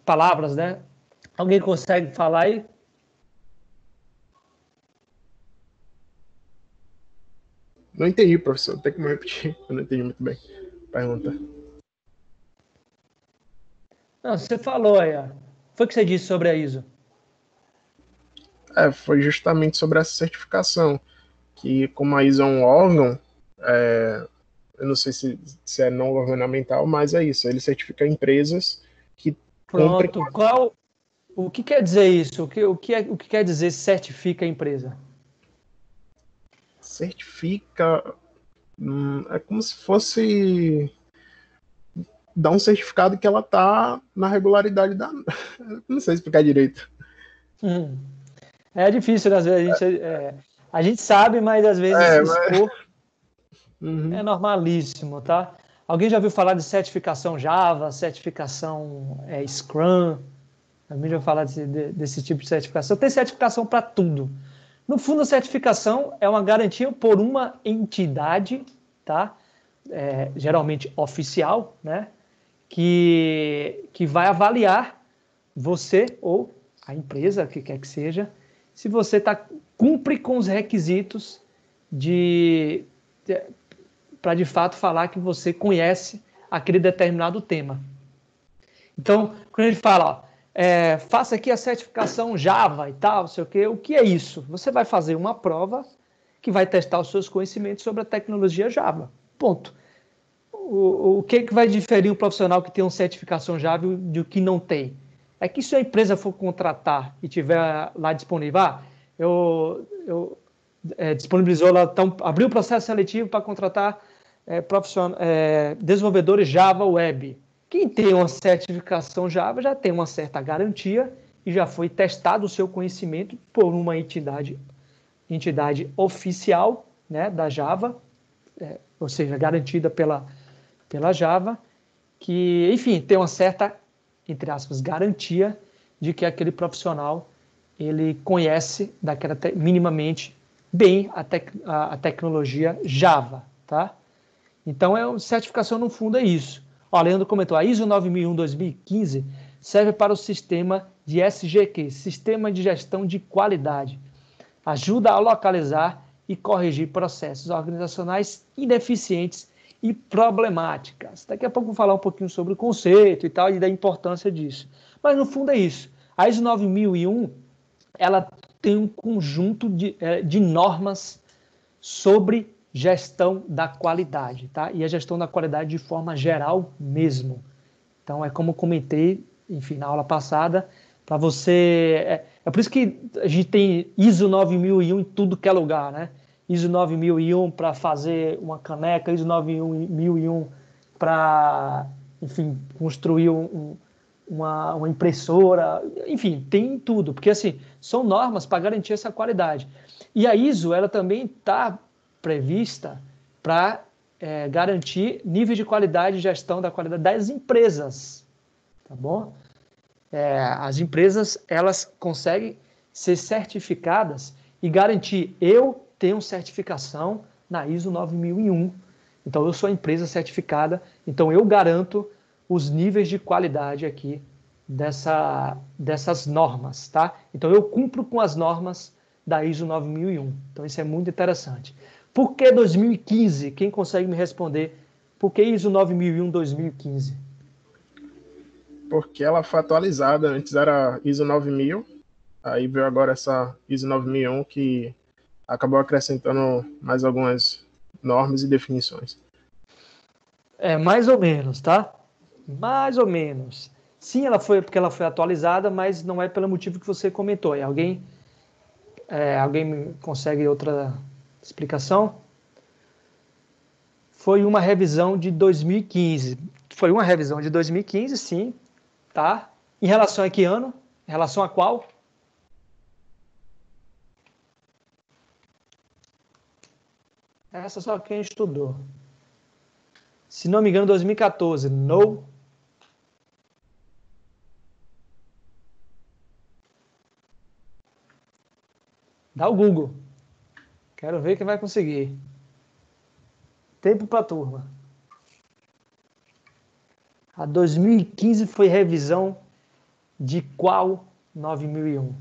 palavras, né? Alguém consegue falar aí? Não entendi, professor. Tem que me repetir. Eu não entendi muito bem a pergunta. Não, você falou aí, ó. Foi o que você disse sobre a ISO? Foi justamente sobre essa certificação, que como a ISO é um órgão, eu não sei se é não governamental, mas é isso, ele certifica empresas que cumprem... Pronto, o que quer dizer isso? O que quer dizer certifica a empresa? Certifica, é como se fosse dar um certificado que ela está na regularidade da... Não sei explicar direito. É difícil, às vezes, a gente sabe, mas às vezes expor é normalíssimo, tá? Alguém já ouviu falar de certificação Java, certificação Scrum? Alguém já ouviu falar desse tipo de certificação? Tem certificação para tudo. No fundo, a certificação é uma garantia por uma entidade, tá? Geralmente oficial, né? Que vai avaliar você ou a empresa, que quer que seja, se você cumpre com os requisitos para de fato falar que você conhece aquele determinado tema. Então, quando a gente fala, faça aqui a certificação Java e tal, não sei o que é isso? Você vai fazer uma prova que vai testar os seus conhecimentos sobre a tecnologia Java. Ponto. O que vai diferir um profissional que tem uma certificação Java do que não tem? É que se a empresa for contratar e tiver lá disponível, disponibilizou lá, então, abriu o processo seletivo para contratar desenvolvedores Java Web. Quem tem uma certificação Java já tem uma certa garantia e já foi testado o seu conhecimento por uma entidade oficial, né, da Java, ou seja, garantida pela Java, que, enfim, tem uma certa, entre aspas, garantia de que aquele profissional ele conhece minimamente bem a tecnologia Java, tá? Então, certificação no fundo é isso. Ó, Leandro comentou, a ISO 9001-2015 serve para o sistema de SGQ, Sistema de Gestão de Qualidade. Ajuda a localizar e corrigir processos organizacionais ineficientes e problemáticas. Daqui a pouco vou falar um pouquinho sobre o conceito e tal, e da importância disso. Mas, no fundo, é isso. A ISO 9001, ela tem um conjunto de normas sobre gestão da qualidade, tá? E a gestão da qualidade de forma geral mesmo. Então, é como eu comentei, enfim, na aula passada, para você... É por isso que a gente tem ISO 9001 em tudo que é lugar, né? ISO 9001 para fazer uma caneca, ISO 9001 para, enfim, construir uma impressora, enfim, tem tudo, porque assim, são normas para garantir essa qualidade. E a ISO, ela também está prevista para garantir nível de qualidade e gestão da qualidade das empresas, tá bom? As empresas, elas conseguem ser certificadas e garantir, eu tenho certificação na ISO 9001, então eu sou a empresa certificada, então eu garanto os níveis de qualidade aqui dessas normas, tá? Então eu cumpro com as normas da ISO 9001, então isso é muito interessante. Por que 2015? Quem consegue me responder? Por que ISO 9001-2015? Porque ela foi atualizada, antes era ISO 9000, aí veio agora essa ISO 9001 que acabou acrescentando mais algumas normas e definições. Mais ou menos, tá? Mais ou menos. Sim, porque ela foi atualizada, mas não é pelo motivo que você comentou. Alguém consegue outra explicação? Foi uma revisão de 2015. Foi uma revisão de 2015, sim, tá? Em relação a que ano? Em relação a qual? Essa só quem estudou. Se não me engano, 2014. No. Dá o Google. Quero ver quem vai conseguir. Tempo para a turma. A 2015 foi revisão de qual 9001?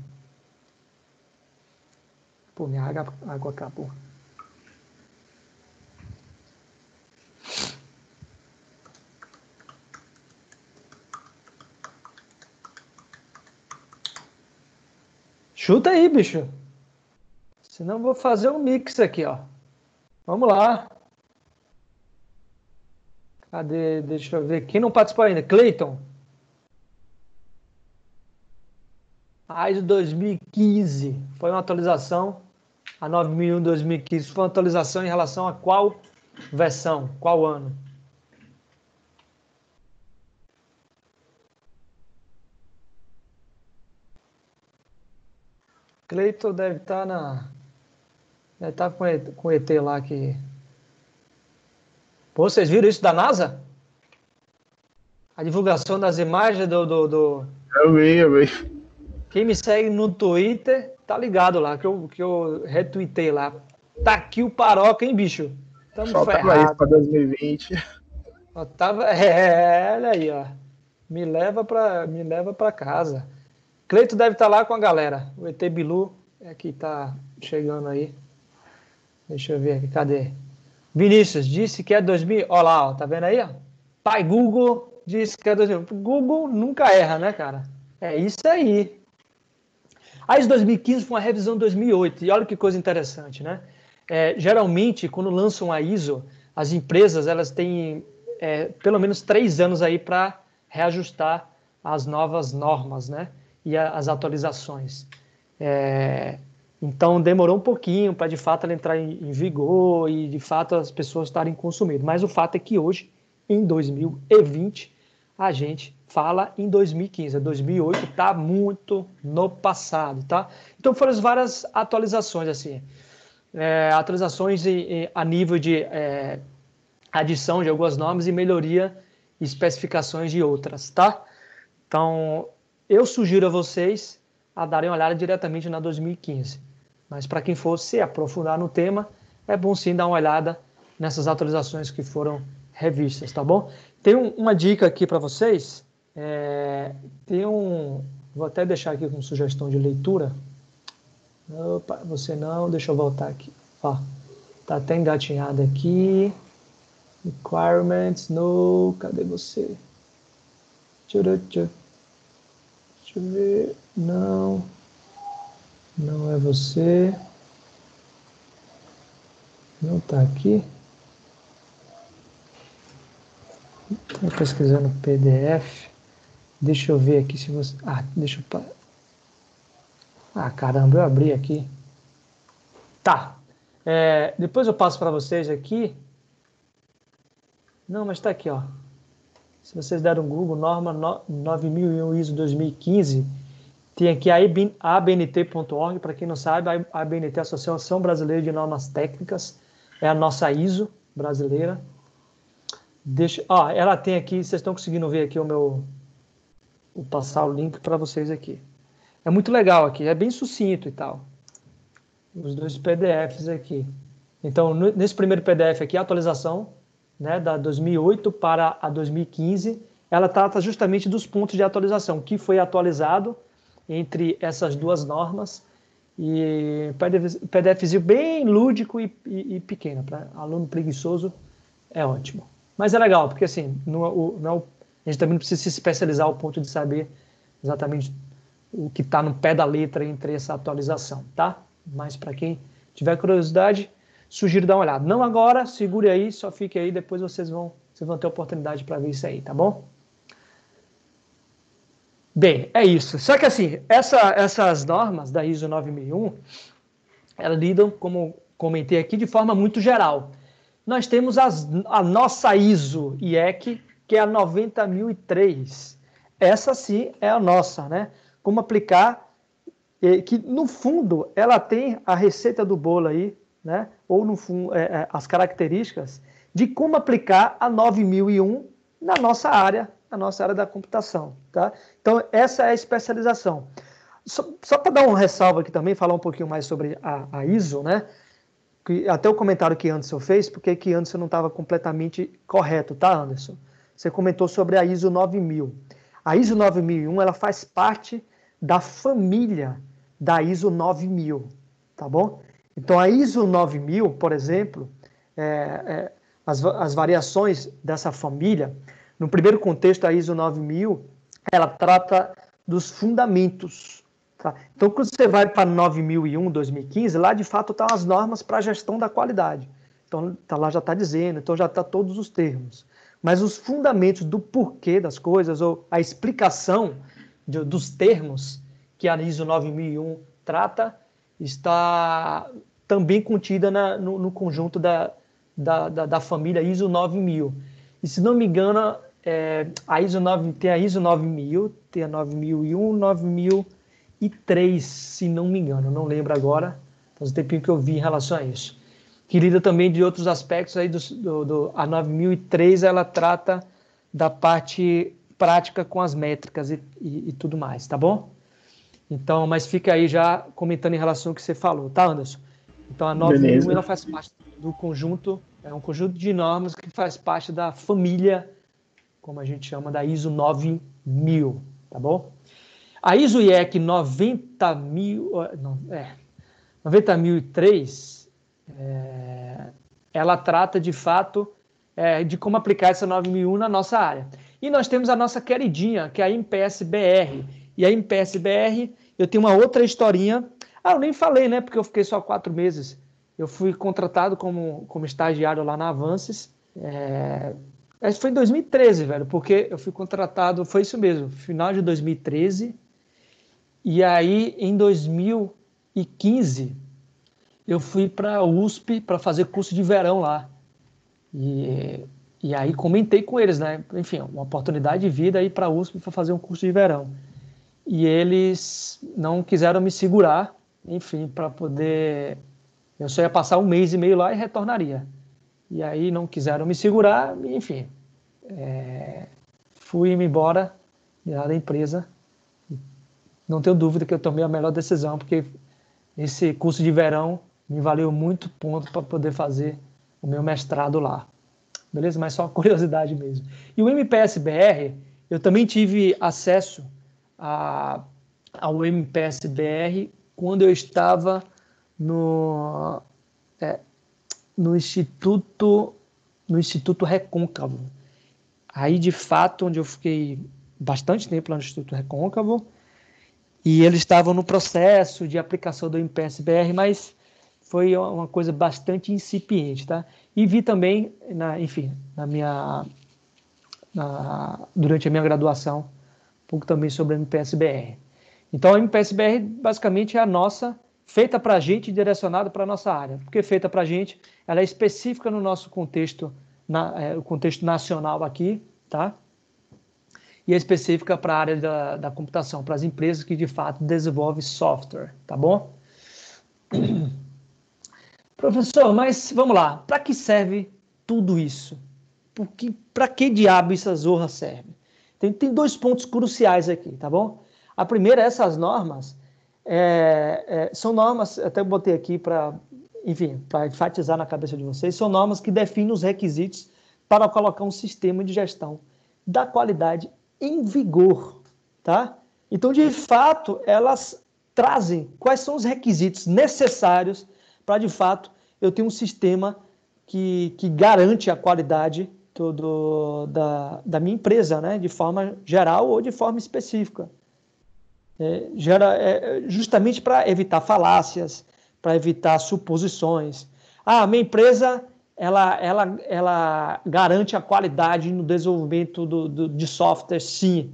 Pô, minha água acabou. Chuta aí, bicho. Senão eu vou fazer um mix aqui, ó. Vamos lá. Cadê? Deixa eu ver. Quem não participou ainda? Cleiton. A ISO 2015 foi uma atualização. A 9001-2015 foi uma atualização em relação a qual versão? Qual ano? Cleiton deve estar com o ET lá que... Pô, vocês viram isso da NASA? A divulgação das imagens do... Eu vi. Quem me segue no Twitter, tá ligado lá, que eu retuitei lá. Tá aqui o Paroca, hein, bicho? Tamo Faltava isso para 2020. Olha aí, ó. Me leva pra casa. Cleito deve estar lá com a galera. O ET Bilu é que tá chegando aí. Deixa eu ver aqui, cadê? Vinícius disse que é 2000. Olha lá, ó, tá vendo aí? Ó? Pai Google disse que é 2000. Google nunca erra, né, cara? É isso aí. A ISO 2015 foi uma revisão de 2008. E olha que coisa interessante, né? geralmente, quando lançam a ISO, as empresas elas têm pelo menos 3 anos aí para reajustar as novas normas, né? E as atualizações. Então, demorou um pouquinho para, de fato, ela entrar em vigor e, de fato, as pessoas estarem consumindo. Mas o fato é que hoje, em 2020, a gente fala em 2015. 2008 está muito no passado, tá? Então, foram várias atualizações, assim. Atualizações a nível de adição de algumas normas e melhoria e especificações de outras, tá? Então, eu sugiro a vocês a darem uma olhada diretamente na 2015. Mas para quem for se aprofundar no tema, é bom sim dar uma olhada nessas atualizações que foram revistas, tá bom? Tem uma dica aqui para vocês. Vou até deixar aqui como sugestão de leitura. Opa, você não, deixa eu voltar aqui. Ó, tá até engatinhado aqui. Requirements, no, cadê você? Deixa eu ver, não é você. Não tá aqui. Estou pesquisando PDF. Deixa eu ver aqui se você... caramba, eu abri aqui. Tá. Depois eu passo para vocês aqui. Não, mas está aqui, ó. Se vocês deram um Google, norma 9001 ISO 2015, tem aqui a ABNT.org, para quem não sabe, a ABNT é a Associação Brasileira de Normas Técnicas, é a nossa ISO brasileira. Ela tem aqui, vocês estão conseguindo ver aqui vou passar o link para vocês aqui. É muito legal aqui, é bem sucinto e tal. Os 2 PDFs aqui. Então, nesse primeiro PDF aqui, a atualização, né, da 2008 para a 2015, ela trata justamente dos pontos de atualização, que foi atualizado entre essas 2 normas, e PDFzinho bem lúdico e pequeno, para aluno preguiçoso é ótimo. Mas é legal, porque assim, a gente também não precisa se especializar ao ponto de saber exatamente o que está no pé da letra entre essa atualização, tá? Mas para quem tiver curiosidade, sugiro dar uma olhada. Não agora, segure aí, só fique aí, depois vocês vão ter oportunidade para ver isso aí, tá bom? Bem, é isso. Só que assim, essas normas da ISO 9001, elas lidam, como comentei aqui, de forma muito geral. Nós temos a nossa ISO IEC, que é a 90003. Essa sim é a nossa, né? Como aplicar, que no fundo ela tem a receita do bolo aí, né? Ou no fundo, as características de como aplicar a 9001 na nossa área da computação, tá? Então, essa é a especialização. Só para dar uma ressalva aqui também, falar um pouquinho mais sobre a ISO, né? Até o comentário que Anderson fez, porque que Anderson não estava completamente correto, tá, Anderson? Você comentou sobre a ISO 9000. A ISO 9001, ela faz parte da família da ISO 9000, tá bom? Então, a ISO 9000, por exemplo, as variações dessa família, no primeiro contexto, a ISO 9000, ela trata dos fundamentos. Tá? Então, quando você vai para 9001, 2015, lá, de fato, estão as normas para a gestão da qualidade. Então, lá já está dizendo, então já está todos os termos. Mas os fundamentos do porquê das coisas, ou a explicação dos termos que a ISO 9001 trata, está também contida no conjunto da família ISO 9000. E, se não me engano, tem a ISO 9000, tem a 9001, 9003, se não me engano, não lembro agora, faz um tempinho que eu vi em relação a isso. Que lida também de outros aspectos, aí a 9003, ela trata da parte prática com as métricas e tudo mais, tá bom? Então, mas fica aí já comentando em relação ao que você falou, tá, Anderson? Então, a 9001, ela faz parte do conjunto, é um conjunto de normas que faz parte da família, como a gente chama, da ISO 9000, tá bom? A ISO IEC 90.003, ela trata, de fato, de como aplicar essa 9001 na nossa área. E nós temos a nossa queridinha, que é a IMPS-BR. E a IMPS-BR, eu tenho uma outra historinha. Eu nem falei, né? Porque eu fiquei só 4 meses eu fui contratado como estagiário lá na Avances. Isso foi em 2013, velho, porque eu fui contratado, foi isso mesmo, final de 2013. E aí, em 2015, eu fui para a USP para fazer curso de verão lá. E aí comentei com eles, né? Enfim, uma oportunidade de vida ir para a USP para fazer um curso de verão. E eles não quiseram me segurar, enfim, para poder... Eu só ia passar 1 mês e meio lá e retornaria. E aí não quiseram me segurar, enfim. Fui-me embora da empresa. Não tenho dúvida que eu tomei a melhor decisão, porque esse curso de verão me valeu muito ponto para poder fazer o meu mestrado lá. Beleza? Mas só uma curiosidade mesmo. E o MPS-BR, eu também tive acesso ao MPS-BR quando eu estava no Instituto Recôncavo. Aí, de fato, onde eu fiquei bastante tempo lá no Instituto Recôncavo, e eles estavam no processo de aplicação do MPS-BR, mas foi uma coisa bastante incipiente, tá? E vi também, durante a minha graduação, um pouco também sobre a MPS-BR. Então, a MPS-BR basicamente é a nossa, feita para a gente, direcionada para a nossa área. Porque feita para a gente, ela é específica no nosso contexto, o contexto nacional aqui, tá? E é específica para a área da computação, para as empresas que de fato desenvolvem software, tá bom? Professor, mas vamos lá, para que serve tudo isso? Para que diabo essa zorra serve? Tem 2 pontos cruciais aqui, tá bom? A primeira, essas normas, são normas, até eu botei aqui para enfatizar na cabeça de vocês, são normas que definem os requisitos para colocar um sistema de gestão da qualidade em vigor, tá? Então, de fato, elas trazem quais são os requisitos necessários para, de fato, eu ter um sistema que garante a qualidade da minha empresa, né? De forma geral ou de forma específica. Justamente para evitar falácias, para evitar suposições. Minha empresa ela garante a qualidade no desenvolvimento de software, sim.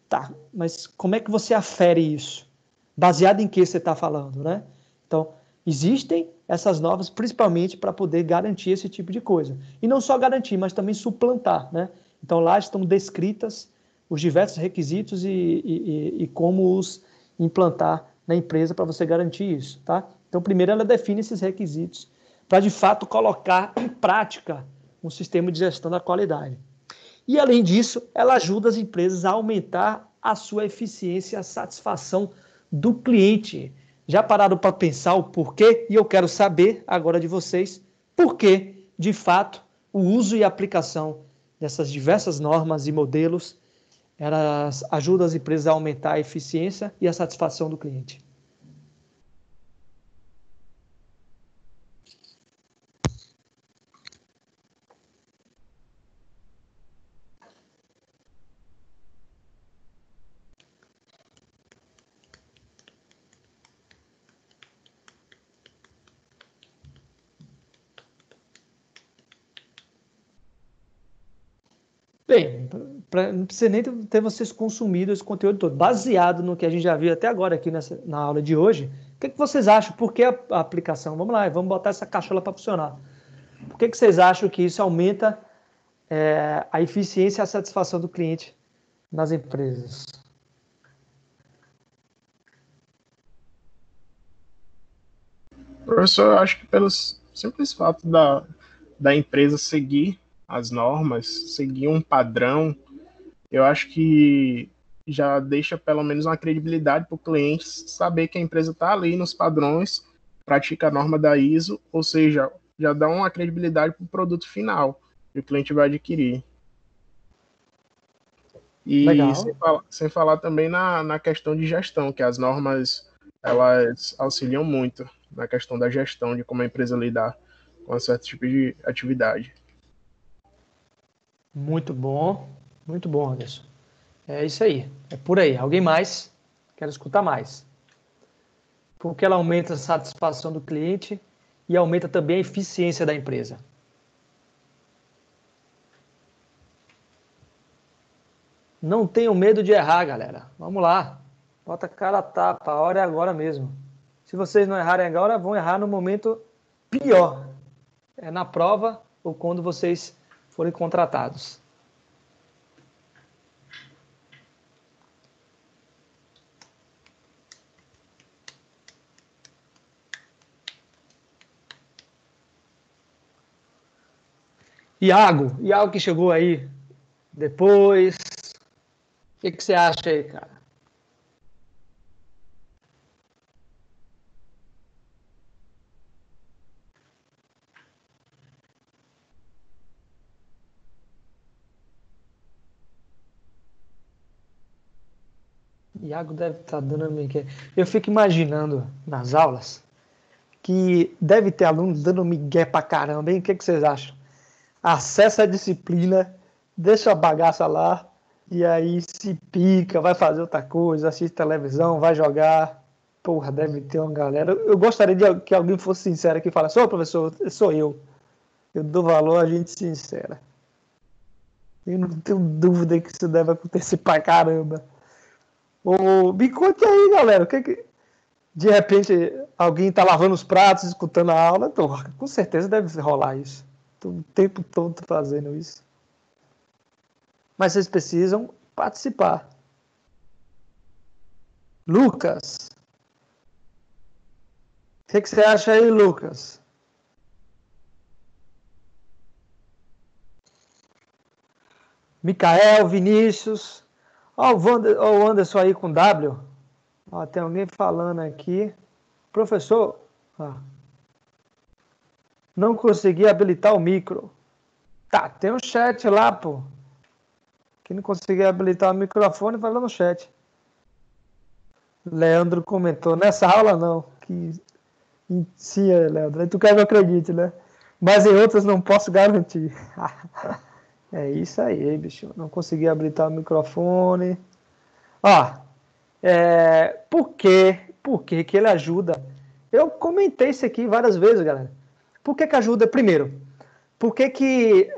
Tá, mas como é que você afere isso? Baseado em que você está falando, né? Então, existem essas normas principalmente para poder garantir esse tipo de coisa. E não só garantir, mas também suplantar, né? Então, lá estão descritas os diversos requisitos e como os implantar na empresa para você garantir isso, tá? Então, primeiro ela define esses requisitos para, de fato, colocar em prática um sistema de gestão da qualidade. E, além disso, ela ajuda as empresas a aumentar a sua eficiência e a satisfação do cliente. Já pararam para pensar o porquê? E eu quero saber agora de vocês por que, de fato, o uso e a aplicação dessas diversas normas e modelos, elas ajudam as empresas a aumentar a eficiência e a satisfação do cliente. Bem, não precisa nem ter vocês consumido esse conteúdo todo. Baseado no que a gente já viu até agora aqui na aula de hoje, o que vocês acham? Por que a aplicação? Vamos lá, vamos botar essa cachola para funcionar. Por que vocês acham que isso aumenta a eficiência e a satisfação do cliente nas empresas? Professor, eu acho que pelo simples fato da empresa seguir as normas, seguir um padrão, eu acho que já deixa pelo menos uma credibilidade para o cliente saber que a empresa está ali nos padrões, pratica a norma da ISO, ou seja, já dá uma credibilidade para o produto final que o cliente vai adquirir. E sem falar também na questão de gestão, que as normas elas auxiliam muito na questão da gestão, de como a empresa lidar com certo tipo de atividade. Muito bom, Anderson. É isso aí, é por aí. Alguém mais? Quero escutar mais. Porque ela aumenta a satisfação do cliente e aumenta também a eficiência da empresa. Não tenham medo de errar, galera. Vamos lá. Bota a cara a tapa. A hora é agora mesmo. Se vocês não errarem agora, vão errar no momento pior. É na prova ou quando vocês forem contratados. Iago que chegou aí depois. O que você acha aí, cara? Iago deve estar dando migué. Eu fico imaginando nas aulas que deve ter aluno dando migué pra caramba, hein? O que vocês acham? Acessa a disciplina, deixa a bagaça lá e aí se pica, vai fazer outra coisa, assiste televisão, vai jogar. Porra, deve ter uma galera. Eu gostaria de que alguém fosse sincero aqui e falasse: ô professor, sou eu. Eu dou valor a gente sincera. Eu não tenho dúvida que isso deve acontecer pra caramba. Me conte aí, galera. De repente alguém está lavando os pratos, escutando a aula? Então, com certeza deve rolar isso. Tô o tempo todo fazendo isso. Mas vocês precisam participar. Lucas. O que você acha aí, Lucas? Micael, Vinícius. Ó, o Anderson aí com W. Ó, tem alguém falando aqui. Professor, não consegui habilitar o micro. Tá, tem um chat lá, pô. Quem não conseguir habilitar o microfone, vai lá no chat. Leandro comentou, nessa aula não. Sim, Leandro, tu quer que eu acredite, né? Mas em outras não posso garantir. É isso aí, bicho. Não consegui habilitar o microfone. Ó, por que ele ajuda? Eu comentei isso aqui várias vezes, galera. Por que ajuda? Primeiro, por que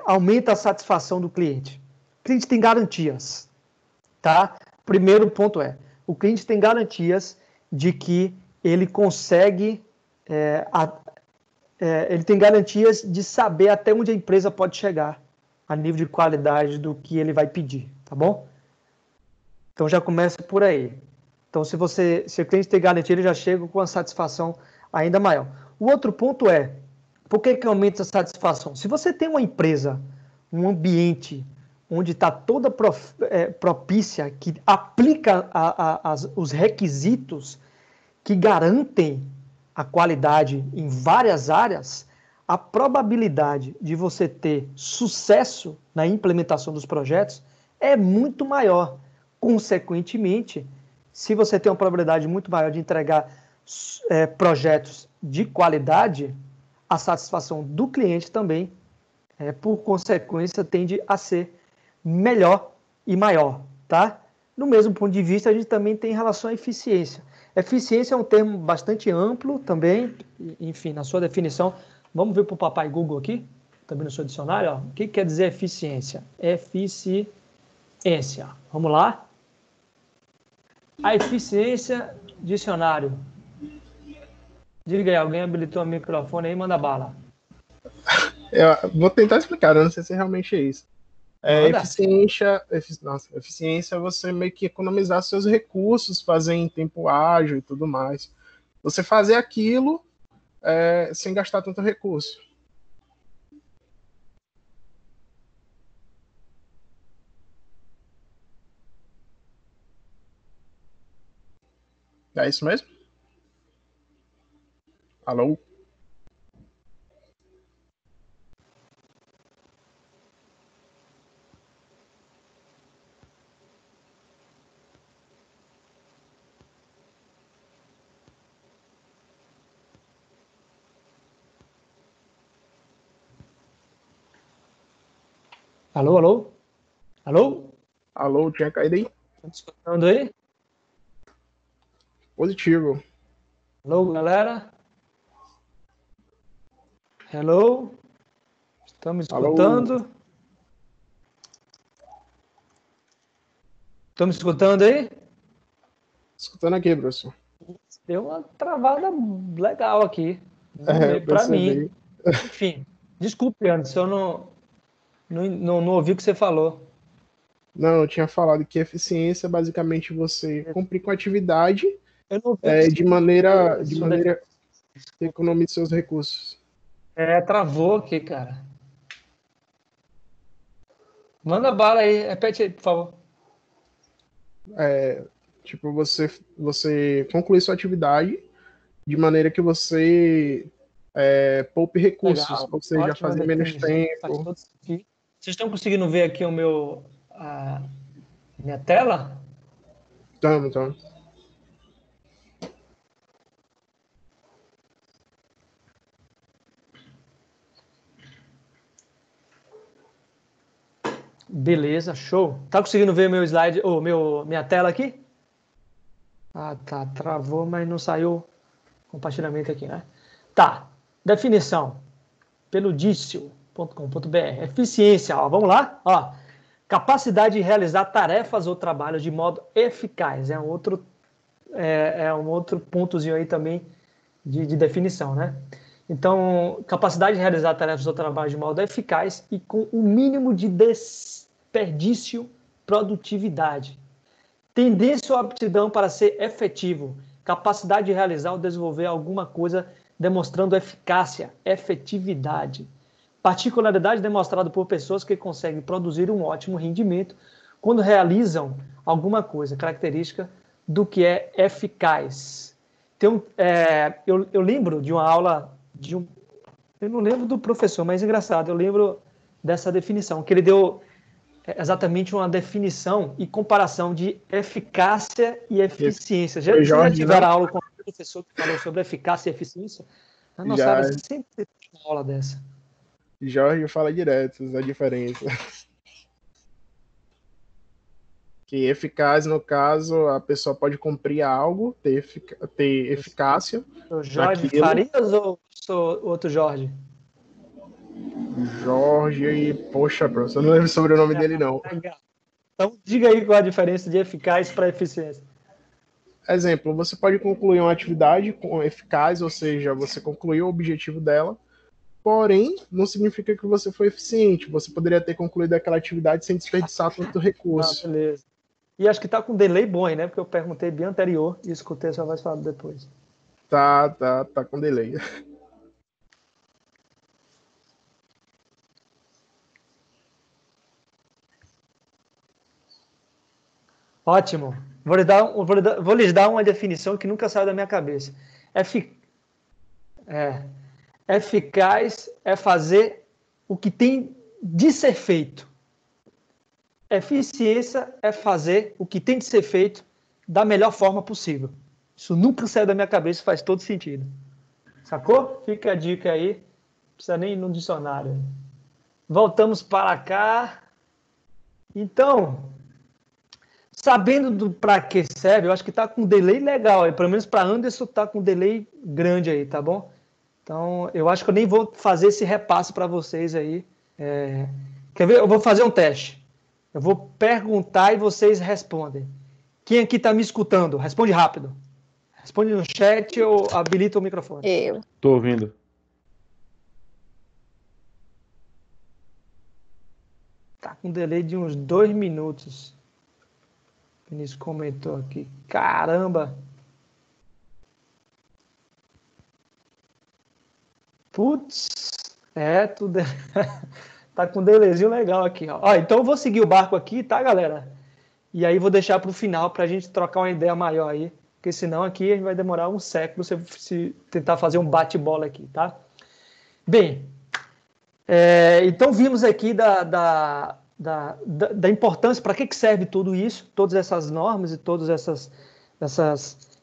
aumenta a satisfação do cliente? O cliente tem garantias, tá? Primeiro ponto o cliente tem garantias de que ele consegue, ele tem garantias de saber até onde a empresa pode chegar a nível de qualidade do que ele vai pedir, tá bom? Então já começa por aí. Então se o cliente tem garantia, ele já chega com uma satisfação ainda maior. O outro ponto por que aumenta a satisfação? Se você tem uma empresa, um ambiente onde está toda propícia, que aplica os requisitos que garantem a qualidade em várias áreas, a probabilidade de você ter sucesso na implementação dos projetos é muito maior. Consequentemente, se você tem uma probabilidade muito maior de entregar projetos de qualidade, a satisfação do cliente também, por consequência, tende a ser melhor e maior, tá? No mesmo ponto de vista, a gente também tem em relação à eficiência. Eficiência é um termo bastante amplo também, enfim, na sua definição. Vamos ver para o papai Google aqui, também no seu dicionário. Ó. O que quer dizer eficiência? Eficiência. Vamos lá. A eficiência, dicionário. Diga aí, alguém habilitou o microfone aí, manda bala. Eu vou tentar explicar, eu não sei se realmente é isso. Eficiência é você meio que economizar seus recursos, fazer em tempo ágil e tudo mais. Você fazer aquilo sem gastar tanto recurso. É isso mesmo? Alô? Alô, alô? Alô? Alô, tinha caído aí? Tá me escutando aí? Positivo. Alô, galera? Hello? Estamos escutando? Estão me escutando aí? Escutando aqui, professor. Deu uma travada legal aqui. Eu Para mim. percebi. Enfim, desculpe, Anderson, eu não ouvi o que você falou. Não, eu tinha falado que eficiência é basicamente você cumprir com a atividade Eu não ouvi de maneira sua que economize seus recursos. travou aqui, cara. Manda bala aí, repete aí, por favor. Tipo, você concluir sua atividade de maneira que você poupe recursos, Legal, ou seja, ótima fazer menos definição, faz tempo. todo sentido. Vocês estão conseguindo ver aqui minha tela? Então, Beleza, show. Tá conseguindo ver meu slide, ou minha tela aqui? Ah, tá, travou, mas não saiu compartilhamento aqui, né? Tá, definição, peludício.com.br, eficiência, ó, vamos lá? Ó, capacidade de realizar tarefas ou trabalhos de modo eficaz, é um outro pontozinho aí também de definição, né? Então, capacidade de realizar tarefas ou trabalhos de modo eficaz e com o mínimo de desperdício, produtividade. Tendência ou aptidão para ser efetivo, capacidade de realizar ou desenvolver alguma coisa demonstrando eficácia, efetividade. Particularidade demonstrada por pessoas que conseguem produzir um ótimo rendimento quando realizam alguma coisa, característica do que é eficaz. Eu lembro de uma aula eu não lembro do professor, mas é engraçado, eu lembro dessa definição, que ele deu exatamente uma definição e comparação de eficácia e eficiência. Foi Vocês já Jorge, não? tiveram aula com um professor que falou sobre eficácia e eficiência? Na nossa área Já sempre tem uma aula dessa. Jorge fala direto a diferença. Que eficaz, no caso, a pessoa pode cumprir algo, ter eficácia Sou Jorge naquilo. Farias ou sou outro Jorge? Jorge, poxa, professor, eu não lembro sobre o sobrenome dele, não. Legal. Então, diga aí qual a diferença de eficaz para eficiência. Exemplo, você pode concluir uma atividade eficaz, ou seja, você concluiu o objetivo dela, porém, não significa que você foi eficiente. Você poderia ter concluído aquela atividade sem desperdiçar tanto recurso. Beleza. E acho que está com um delay bom aí, né? Porque eu perguntei bem anterior e escutei a sua voz falando depois. Tá com delay. Ótimo. Vou lhes dar uma definição que nunca saiu da minha cabeça. Eficaz é fazer o que tem de ser feito. Eficiência é fazer o que tem de ser feito da melhor forma possível. Isso nunca saiu da minha cabeça, faz todo sentido. Sacou? Fica a dica aí. Não precisa nem ir no dicionário. Voltamos para cá. Então, sabendo para que serve, eu acho que está com um delay legal aí. Pelo menos para Anderson está com um delay grande aí, tá bom? Então, eu acho que eu nem vou fazer esse repasse para vocês aí. Quer ver? Eu vou fazer um teste. Eu vou perguntar e vocês respondem. Quem aqui está me escutando? Responde rápido. Responde no chat ou habilita o microfone. Eu. Tô ouvindo. Tá com um delay de uns 2 minutos. O Vinícius comentou aqui. Caramba! Putz! Tudo... tá com um delayzinho legal aqui. Ó, então eu vou seguir o barco aqui, tá, galera? E aí vou deixar para o final para a gente trocar uma ideia maior aí. Porque senão aqui a gente vai demorar um século se tentar fazer um bate-bola aqui, tá? Bem, então vimos aqui da importância, para que serve tudo isso, todas essas normas e todos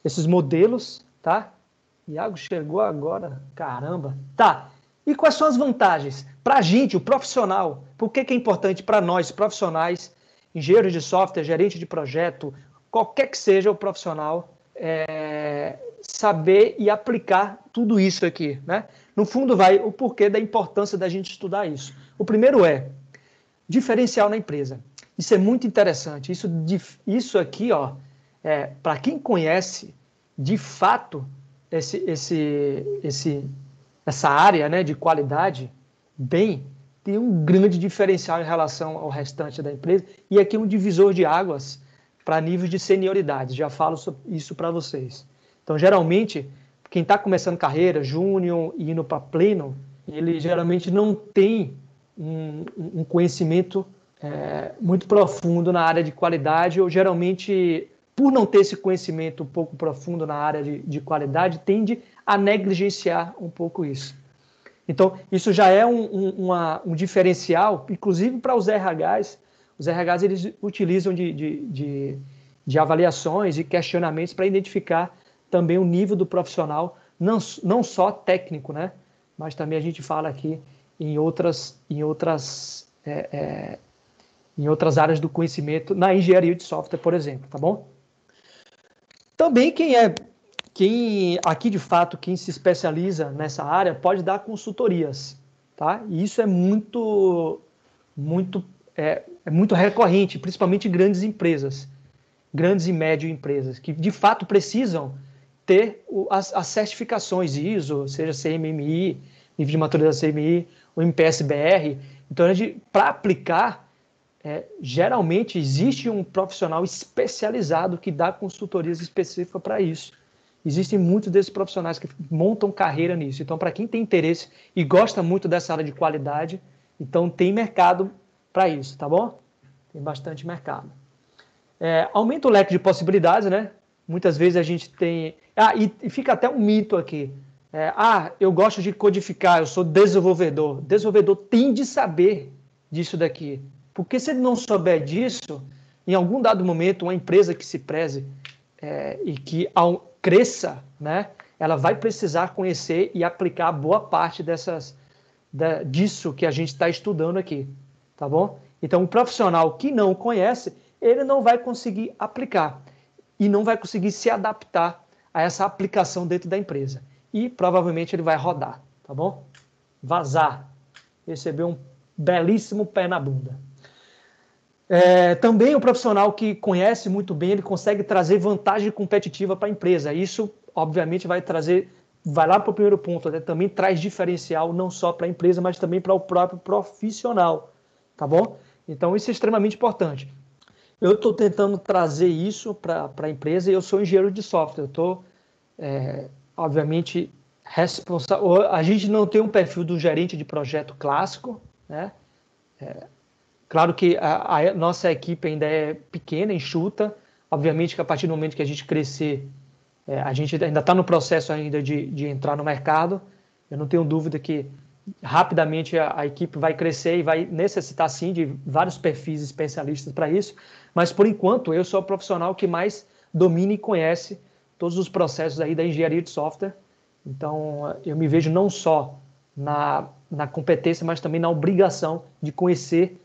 esses modelos, tá? Iago chegou agora, caramba. Tá, e quais são as vantagens? Para a gente, o profissional, por que é importante para nós, profissionais, engenheiros de software, gerente de projeto, qualquer que seja o profissional, saber e aplicar tudo isso aqui, né? no fundo vai o porquê da importância da gente estudar isso. O primeiro é diferencial na empresa. Isso é muito interessante. Isso aqui, ó, para quem conhece, de fato, essa área, né, de qualidade, tem um grande diferencial em relação ao restante da empresa. E aqui um divisor de águas para níveis de senioridade. Já falo isso para vocês. Então, geralmente, quem está começando carreira, júnior e indo para pleno, ele geralmente não tem um conhecimento muito profundo na área de qualidade, ou geralmente, por não ter esse conhecimento um pouco profundo na área de qualidade, tende a negligenciar um pouco isso. Então, isso já é um diferencial, inclusive para os RHs. Os RHs eles utilizam de avaliações e questionamentos para identificar também o nível do profissional, não só técnico, né? Mas também a gente fala aqui em outras áreas do conhecimento, na engenharia de software, por exemplo, tá bom? Também quem se especializa nessa área pode dar consultorias, tá? E isso é muito recorrente, principalmente em grandes empresas, grandes e médias empresas, que de fato precisam ter as certificações ISO, seja CMMI, nível de maturidade CMI, o MPS-BR. Então, para aplicar, geralmente existe um profissional especializado que dá consultorias específicas para isso. Existem muitos desses profissionais que montam carreira nisso. Então, para quem tem interesse e gosta muito dessa área de qualidade, então tem mercado para isso, tá bom? Tem bastante mercado. Aumenta o leque de possibilidades, né? Muitas vezes a gente tem... e fica até um mito aqui. Eu gosto de codificar, eu sou desenvolvedor. Desenvolvedor tem de saber disso daqui. Porque se ele não souber disso, em algum dado momento, uma empresa que se preze e que cresça, né, ela vai precisar conhecer e aplicar boa parte disso que a gente está estudando aqui, tá bom? Então, um profissional que não conhece, ele não vai conseguir aplicar e não vai conseguir se adaptar a essa aplicação dentro da empresa. E provavelmente ele vai rodar, tá bom? Vazar. Receber um belíssimo pé na bunda. Também o profissional que conhece muito bem, ele consegue trazer vantagem competitiva para a empresa. Isso, obviamente, vai lá para o primeiro ponto, né? Também traz diferencial não só para a empresa, mas também para o próprio profissional, tá bom? Então, isso é extremamente importante. Eu estou tentando trazer isso para a empresa e eu sou engenheiro de software. Eu estou, obviamente, responsável. A gente não tem um perfil do gerente de projeto clássico, né? Claro que a nossa equipe ainda é pequena, enxuta. Obviamente que a partir do momento que a gente crescer, a gente ainda está no processo ainda de entrar no mercado. Eu não tenho dúvida que rapidamente a equipe vai crescer e vai necessitar, sim, de vários perfis especialistas para isso. Mas, por enquanto, eu sou o profissional que mais domina e conhece todos os processos aí da engenharia de software. Então, eu me vejo não só na competência, mas também na obrigação de conhecer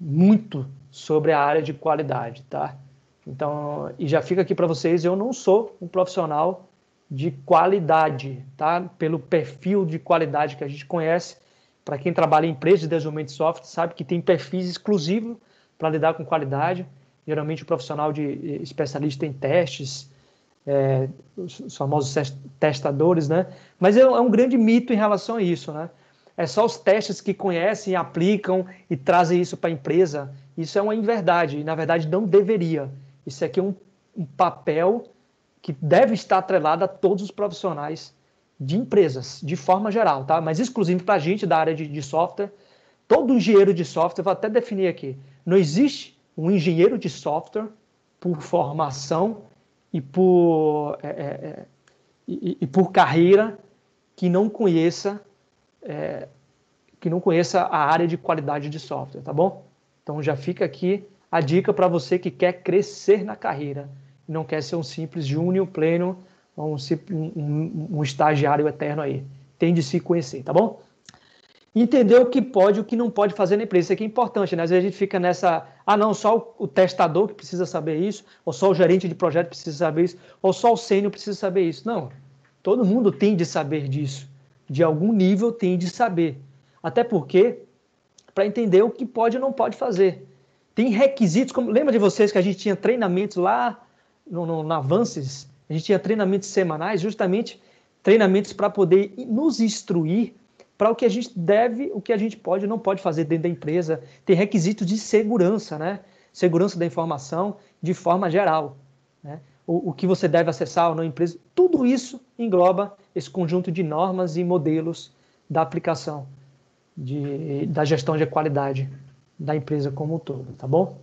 muito sobre a área de qualidade, tá? Então, e já fica aqui para vocês, eu não sou um profissional de qualidade, tá? Pelo perfil de qualidade que a gente conhece, para quem trabalha em empresas de desenvolvimento de software, sabe que tem perfis exclusivos para lidar com qualidade. Geralmente o profissional de especialista em testes, os famosos testadores, né? Mas é um grande mito em relação a isso, né? É só os testes que conhecem, aplicam e trazem isso para a empresa. Isso é uma inverdade, e na verdade não deveria. Isso aqui é um papel que deve estar atrelado a todos os profissionais de empresas, de forma geral, tá? Mas exclusivo para a gente da área de software. Todo engenheiro de software, vou até definir aqui, não existe um engenheiro de software por formação e por carreira que não conheça a área de qualidade de software, tá bom? Então já fica aqui a dica para você que quer crescer na carreira, não quer ser um simples júnior pleno ou um estagiário eterno aí. Tem de se conhecer, tá bom? Entender o que pode e o que não pode fazer na empresa. Isso aqui é importante, né? Às vezes a gente fica nessa... não, só o testador que precisa saber isso, ou só o gerente de projeto precisa saber isso, ou só o sênior precisa saber isso. Não, todo mundo tem de saber disso, de algum nível, tem de saber. Até porque, para entender o que pode ou não pode fazer. Tem requisitos, como lembra de vocês que a gente tinha treinamentos lá no Avances? A gente tinha treinamentos semanais, justamente treinamentos para poder nos instruir para o que a gente deve, o que a gente pode e não pode fazer dentro da empresa. Tem requisitos de segurança, né? Segurança da informação de forma geral, né? O que você deve acessar ou não empresa, tudo isso engloba esse conjunto de normas e modelos da aplicação da gestão de qualidade da empresa como um todo, tá bom?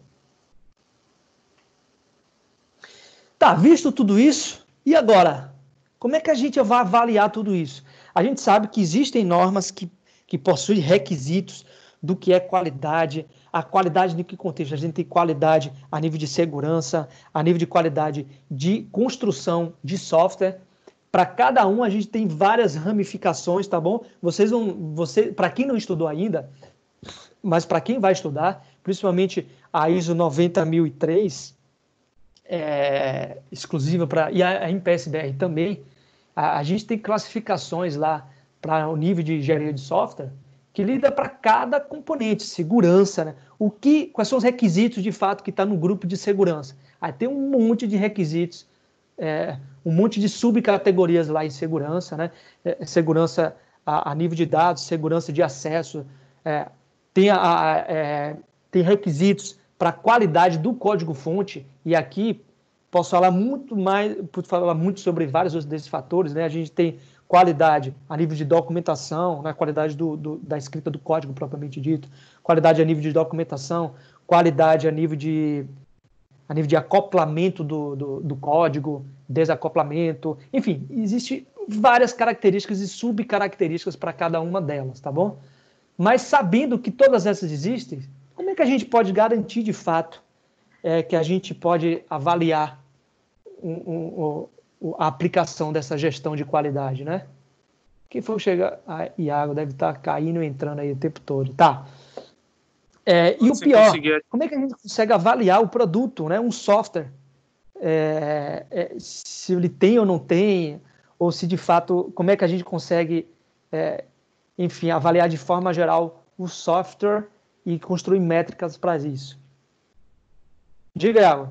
Tá, visto tudo isso, e agora? Como é que a gente vai avaliar tudo isso? A gente sabe que existem normas que possuem requisitos do que é qualidade, a qualidade de que contexto? A gente tem qualidade a nível de segurança, a nível de qualidade de construção de software. Para cada um a gente tem várias ramificações, tá bom? Para quem não estudou ainda, mas para quem vai estudar, principalmente a ISO 90003, exclusiva e a MPSBR também, a gente tem classificações lá para o nível de engenharia de software que lida para cada componente, segurança, né? Quais são os requisitos de fato que está no grupo de segurança? Aí tem um monte de requisitos, um monte de subcategorias lá em segurança, né? Segurança a nível de dados, segurança de acesso, tem requisitos para a qualidade do código-fonte, e aqui posso falar muito sobre vários desses fatores, né? A gente tem qualidade a nível de documentação, né? Qualidade da escrita do código propriamente dito, qualidade a nível de documentação, qualidade a nível de acoplamento do código, desacoplamento, enfim, existem várias características e subcaracterísticas para cada uma delas, tá bom? Mas sabendo que todas essas existem, como é que a gente pode garantir de fato que a gente pode avaliar a aplicação dessa gestão de qualidade, né? Quem for chegar... Iago deve estar caindo e entrando aí o tempo todo. Tá. E o pior, como é que a gente consegue avaliar o produto, né? Um software, se ele tem ou não tem, ou se de fato, como é que a gente consegue, enfim, avaliar de forma geral o software e construir métricas para isso. Diga, Iago.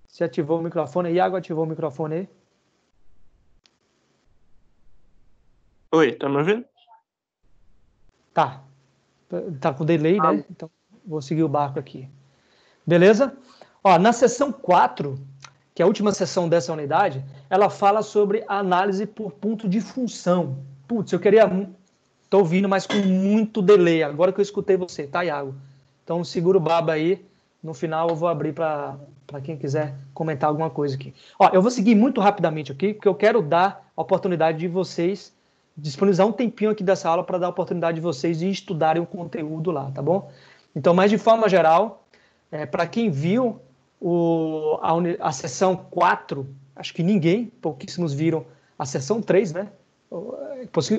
Você ativou o microfone? Iago ativou o microfone aí? Oi, tá me ouvindo? Tá. Tá com delay, né? Então, vou seguir o barco aqui. Beleza? Ó, na seção 4, que é a última seção dessa unidade, ela fala sobre a análise por ponto de função. Putz, eu queria... Tô ouvindo, mas com muito delay. Agora que eu escutei você, tá, Iago? Então, segura o baba aí. No final, eu vou abrir para quem quiser comentar alguma coisa aqui. Ó, eu vou seguir muito rapidamente aqui, porque eu quero dar a oportunidade de vocês disponibilizar um tempinho aqui dessa aula para dar a oportunidade de vocês de estudarem o conteúdo lá, tá bom? Então, mas de forma geral, para quem viu a sessão 4, acho que ninguém, pouquíssimos viram a sessão 3, né?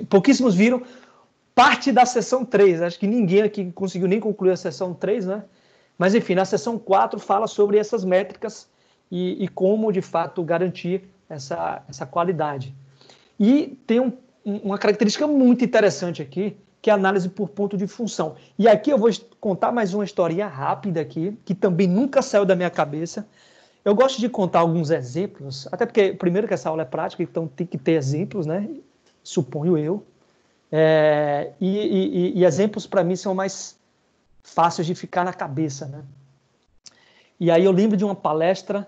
Pouquíssimos viram parte da sessão 3, acho que ninguém aqui conseguiu nem concluir a sessão 3, né? Mas, enfim, na sessão 4 fala sobre essas métricas e como, de fato, garantir essa qualidade. E tem uma característica muito interessante aqui, que é a análise por ponto de função. E aqui eu vou contar mais uma historinha rápida aqui, que também nunca saiu da minha cabeça. Eu gosto de contar alguns exemplos, até porque, primeiro, que essa aula é prática, então tem que ter exemplos, né? Suponho eu. E exemplos, para mim, são mais fáceis de ficar na cabeça, né? E aí eu lembro de uma palestra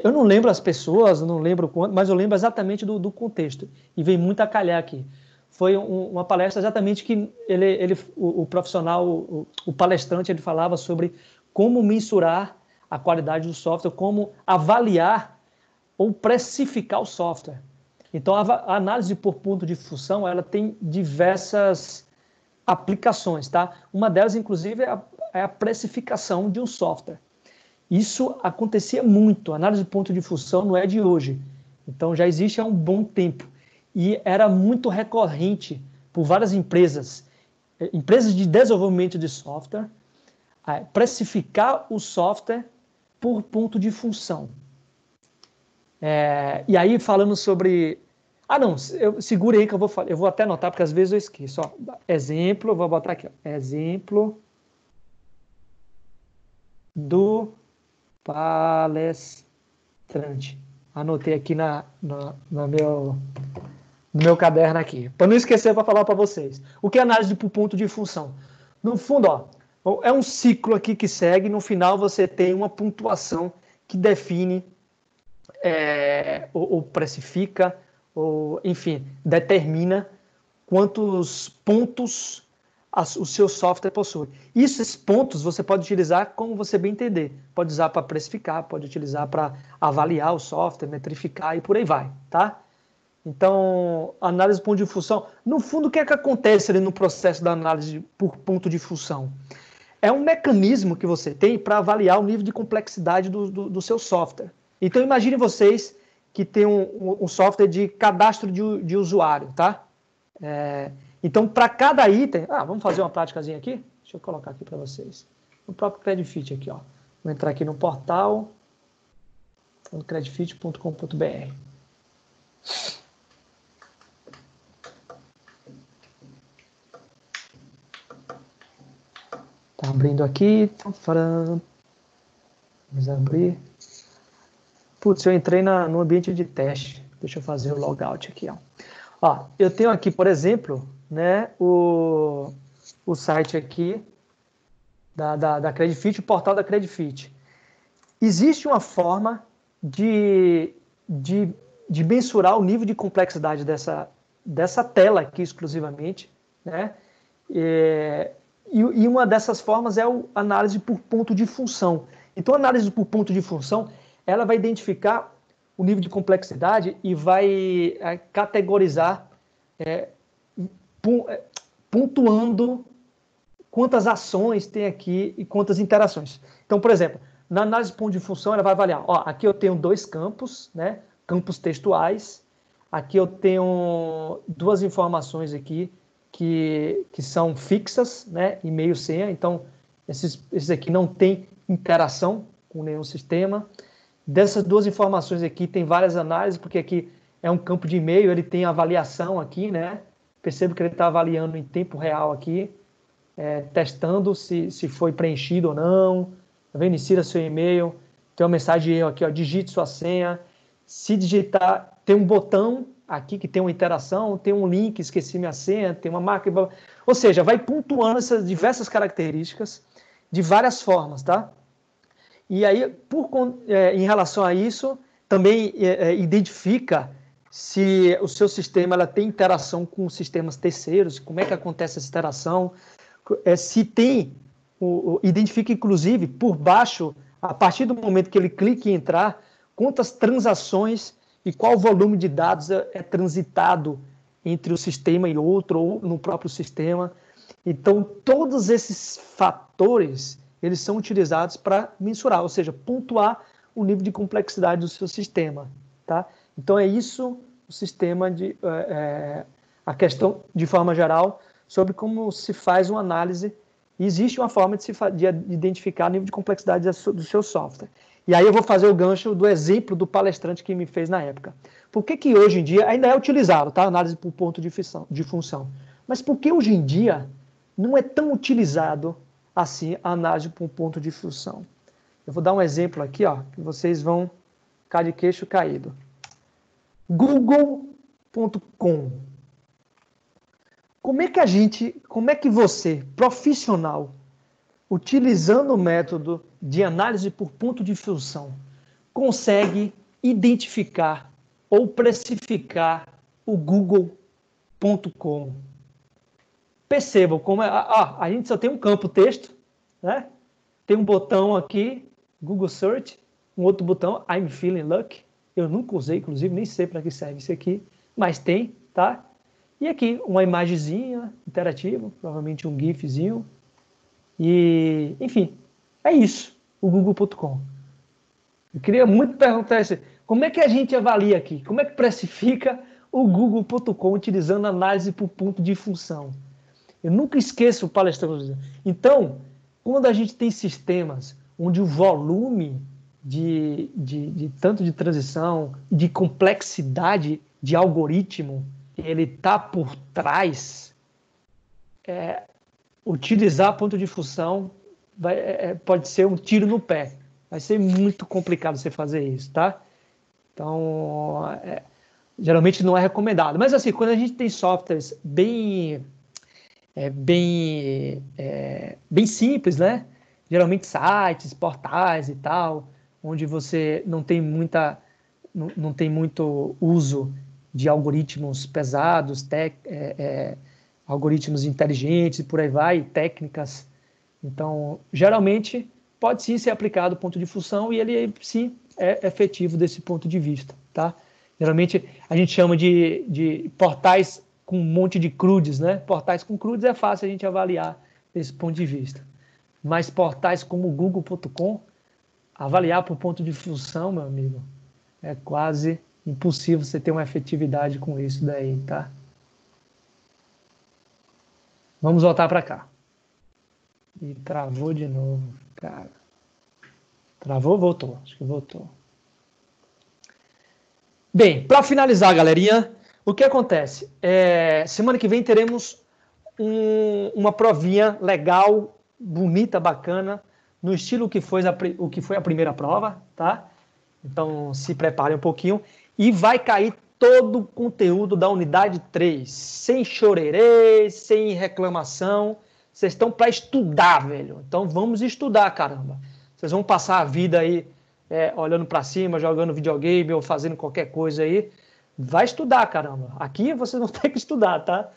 eu não lembro as pessoas, não lembro quanto, mas eu lembro exatamente do contexto. E vem muito a calhar aqui. Foi uma palestra exatamente que o profissional, o palestrante, ele falava sobre como mensurar a qualidade do software, como avaliar ou precificar o software. Então, a análise por ponto de função, ela tem diversas aplicações, tá? Uma delas, inclusive, é a precificação de um software. Isso acontecia muito. A análise de ponto de função não é de hoje. Então, já existe há um bom tempo. E era muito recorrente por várias empresas de desenvolvimento de software, precificar o software por ponto de função. E aí, falando sobre... não, segure aí que eu vou até anotar, porque às vezes eu esqueço. Ó, exemplo, eu vou botar aqui. Ó, exemplo do palestrante. Anotei aqui no meu caderno aqui. Para não esquecer, para falar para vocês. O que é análise por ponto de função? No fundo, ó, é um ciclo aqui que segue. No final, você tem uma pontuação que define ou precifica, ou, enfim, determina quantos pontos o seu software possui. Esses pontos você pode utilizar como você bem entender. Pode usar para precificar, pode utilizar para avaliar o software, metrificar e por aí vai, tá? Então, análise por ponto de função, no fundo, o que é que acontece ali no processo da análise por ponto de função? É um mecanismo que você tem para avaliar o nível de complexidade do seu software. Então, imagine vocês que tem um software de cadastro de usuário, tá? Então, para cada item... vamos fazer uma práticazinha aqui? Deixa eu colocar aqui para vocês. No próprio Credifit aqui, ó. Vou entrar aqui no portal, no credifit.com.br. Tá abrindo aqui. Vamos abrir. Putz, eu entrei no ambiente de teste. Deixa eu fazer o logout aqui, ó. Eu tenho aqui, por exemplo, né, o site aqui da Credifit, o portal da Credifit. Existe uma forma de mensurar o nível de complexidade dessa tela aqui exclusivamente, né? E uma dessas formas é a análise por ponto de função. Então, a análise por ponto de função, ela vai identificar o nível de complexidade e vai categorizar, pontuando quantas ações tem aqui e quantas interações. Então, por exemplo, na análise por ponto de função, ela vai avaliar, aqui eu tenho 2 campos, né, campos textuais, aqui eu tenho 2 informações aqui que são fixas, né, e-mail, senha, então esses aqui não tem interação com nenhum sistema. Dessas 2 informações aqui tem várias análises, porque aqui é um campo de e-mail, ele tem avaliação aqui, né? Percebo que ele está avaliando em tempo real aqui, testando se foi preenchido ou não. Tá vendo? Insira seu e-mail, tem uma mensagem de erro aqui, ó, digite sua senha. Se digitar, tem um botão aqui que tem uma interação, tem um link, esqueci minha senha, tem uma marca. Ou seja, vai pontuando essas diversas características de várias formas, tá? E aí, em relação a isso, também identifica se o seu sistema ela tem interação com sistemas terceiros, como é que acontece essa interação, se tem, identifica inclusive por baixo, a partir do momento que ele clica em entrar, quantas transações e qual volume de dados é transitado entre o sistema e outro, ou no próprio sistema. Então, todos esses fatores eles são utilizados para mensurar, ou seja, pontuar o nível de complexidade do seu sistema, tá? Então, é isso o sistema a questão, de forma geral, sobre como se faz uma análise. E existe uma forma de identificar o nível de complexidade do seu software. E aí eu vou fazer o gancho do exemplo do palestrante que me fez na época. Por que hoje em dia ainda é utilizado, tá? Análise por ponto de função. Mas por que hoje em dia não é tão utilizado assim a análise por ponto de função? Eu vou dar um exemplo aqui, ó, que vocês vão ficar de queixo caído. Google.com. Como é que você, profissional, utilizando o método de análise por ponto de função, consegue identificar ou precificar o Google.com? Percebam como a gente só tem um campo texto, né? Tem um botão aqui, Google Search, um outro botão, I'm feeling lucky. Eu nunca usei, inclusive, nem sei para que serve isso aqui, mas tem, tá? E aqui, uma imagenzinha interativa, provavelmente um GIFzinho. E, enfim, é isso, o Google.com. Eu queria muito perguntar isso. Como é que a gente avalia aqui? Como é que precifica o Google.com utilizando análise por ponto de função? Eu nunca esqueço o palestrante. Então, quando a gente tem sistemas onde o volume tanto de transição, de complexidade de algoritmo, ele está por trás, utilizar ponto de função pode ser um tiro no pé. Vai ser muito complicado você fazer isso, tá? Então, geralmente não é recomendado. Mas assim, quando a gente tem softwares bem simples, né? Geralmente sites, portais e tal, onde você não tem muito uso de algoritmos pesados, algoritmos inteligentes e por aí vai, técnicas. Então, geralmente, pode sim ser aplicado o ponto de função e ele sim é efetivo desse ponto de vista, tá? Geralmente, a gente chama de portais com um monte de CRUDs, né? Portais com CRUDs é fácil a gente avaliar desse ponto de vista. Mas portais como o Google.com, avaliar por ponto de função, meu amigo, é quase impossível você ter uma efetividade com isso daí, tá? Vamos voltar para cá. E travou de novo, cara. Travou? Voltou. Acho que voltou. Bem, para finalizar, galerinha, o que acontece? Semana que vem teremos uma provinha legal, bonita, bacana, no estilo que foi a primeira prova, tá? Então, se preparem um pouquinho. E vai cair todo o conteúdo da unidade 3, sem chorerê, sem reclamação. Vocês estão para estudar, velho. Então, vamos estudar, caramba. Vocês vão passar a vida aí olhando para cima, jogando videogame ou fazendo qualquer coisa aí. Vai estudar, caramba. Aqui vocês não tem que estudar, tá?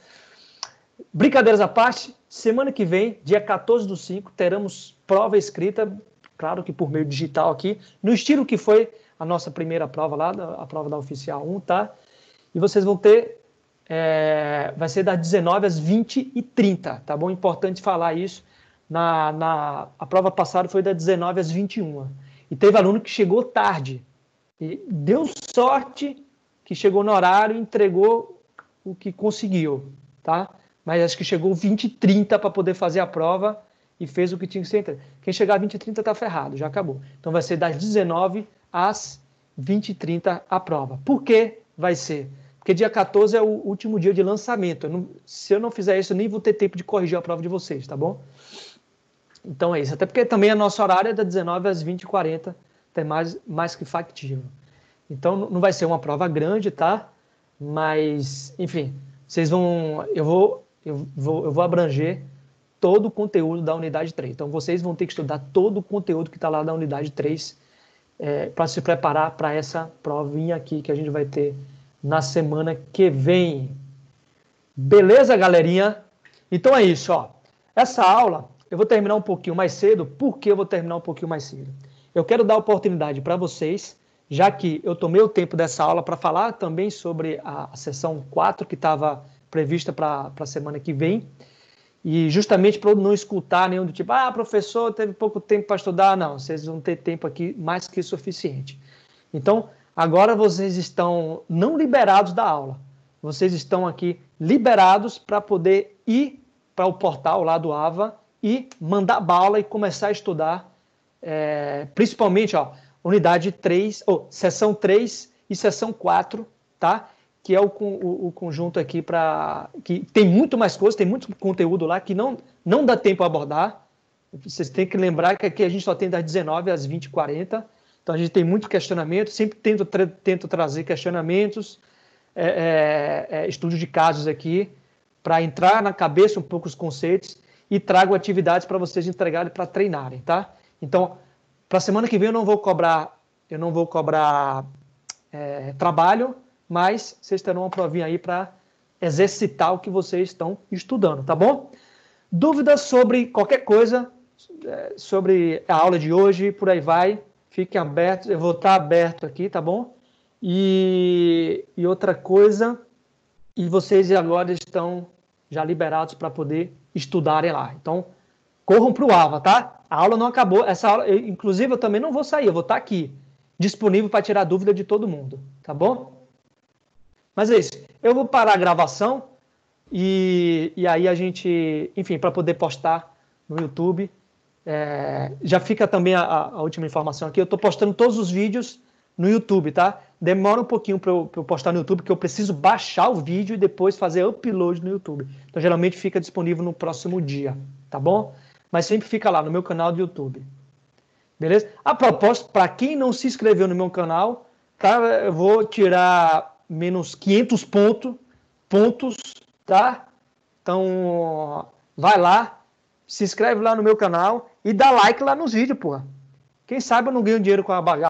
Brincadeiras à parte, semana que vem, dia 14/5, teremos prova escrita, claro que por meio digital aqui, no estilo que foi a nossa primeira prova lá, a prova da Oficial 1, tá? E vocês vão ter, vai ser das 19 às 20h30, tá bom? Importante falar isso. A prova passada foi das 19 às 21h. E teve aluno que chegou tarde. E deu sorte que chegou no horário e entregou o que conseguiu, tá? Mas acho que chegou 20h30 para poder fazer a prova e fez o que tinha que ser entregue. Quem chegar a 20h30 está ferrado, já acabou. Então vai ser das 19 às 20h30 a prova. Por que vai ser? Porque dia 14 é o último dia de lançamento. Se eu não fizer isso, eu nem vou ter tempo de corrigir a prova de vocês, tá bom? Então é isso. Até porque também a nossa horário é das 19 às 20h40, até mais que factível. Então não vai ser uma prova grande, tá? Mas, enfim, vocês vão... Eu vou abranger todo o conteúdo da unidade 3. Então, vocês vão ter que estudar todo o conteúdo que está lá da unidade 3 para se preparar para essa provinha aqui que a gente vai ter na semana que vem. Beleza, galerinha? Então é isso, ó. Essa aula eu vou terminar um pouquinho mais cedo. Por que eu vou terminar um pouquinho mais cedo? Eu quero dar oportunidade para vocês, já que eu tomei o tempo dessa aula para falar também sobre a sessão 4 que estava prevista para a semana que vem, e justamente para eu não escutar nenhum do tipo, professor, teve pouco tempo para estudar. Não, vocês vão ter tempo aqui mais que suficiente. Então, agora vocês estão não liberados da aula, vocês estão aqui liberados para poder ir para o portal lá do AVA e mandar bala e começar a estudar, principalmente, ó, unidade 3, sessão 3 e sessão 4, tá? Que é o conjunto aqui que tem muito mais coisas, tem muito conteúdo lá que não dá tempo a abordar. Vocês têm que lembrar que aqui a gente só tem das 19 às 20h40, então a gente tem muito questionamento, sempre tento trazer questionamentos, estudos de casos aqui, para entrar na cabeça um pouco os conceitos e trago atividades para vocês entregarem para treinarem, tá? Então, para a semana que vem eu não vou cobrar trabalho, mas vocês terão uma provinha aí para exercitar o que vocês estão estudando, tá bom? Dúvidas sobre qualquer coisa, sobre a aula de hoje, por aí vai, fiquem abertos, eu vou estar aberto aqui, tá bom? E outra coisa, e vocês agora estão já liberados para poder estudarem lá. Então, corram para o AVA, tá? A aula não acabou, essa aula, inclusive eu também não vou sair, eu vou estar aqui, disponível para tirar dúvida de todo mundo, tá bom? Mas é isso, eu vou parar a gravação e aí a gente, enfim, para poder postar no YouTube, Já fica também a última informação aqui. Eu estou postando todos os vídeos no YouTube, tá? Demora um pouquinho para eu postar no YouTube, porque eu preciso baixar o vídeo e depois fazer upload no YouTube. Então, geralmente fica disponível no próximo dia, tá bom? Mas sempre fica lá no meu canal do YouTube. Beleza? A propósito, para quem não se inscreveu no meu canal, tá? Eu vou tirar menos 500 pontos, tá? Então, vai lá, se inscreve lá no meu canal e dá like lá nos vídeos, porra. Quem sabe eu não ganho dinheiro com a bagaça.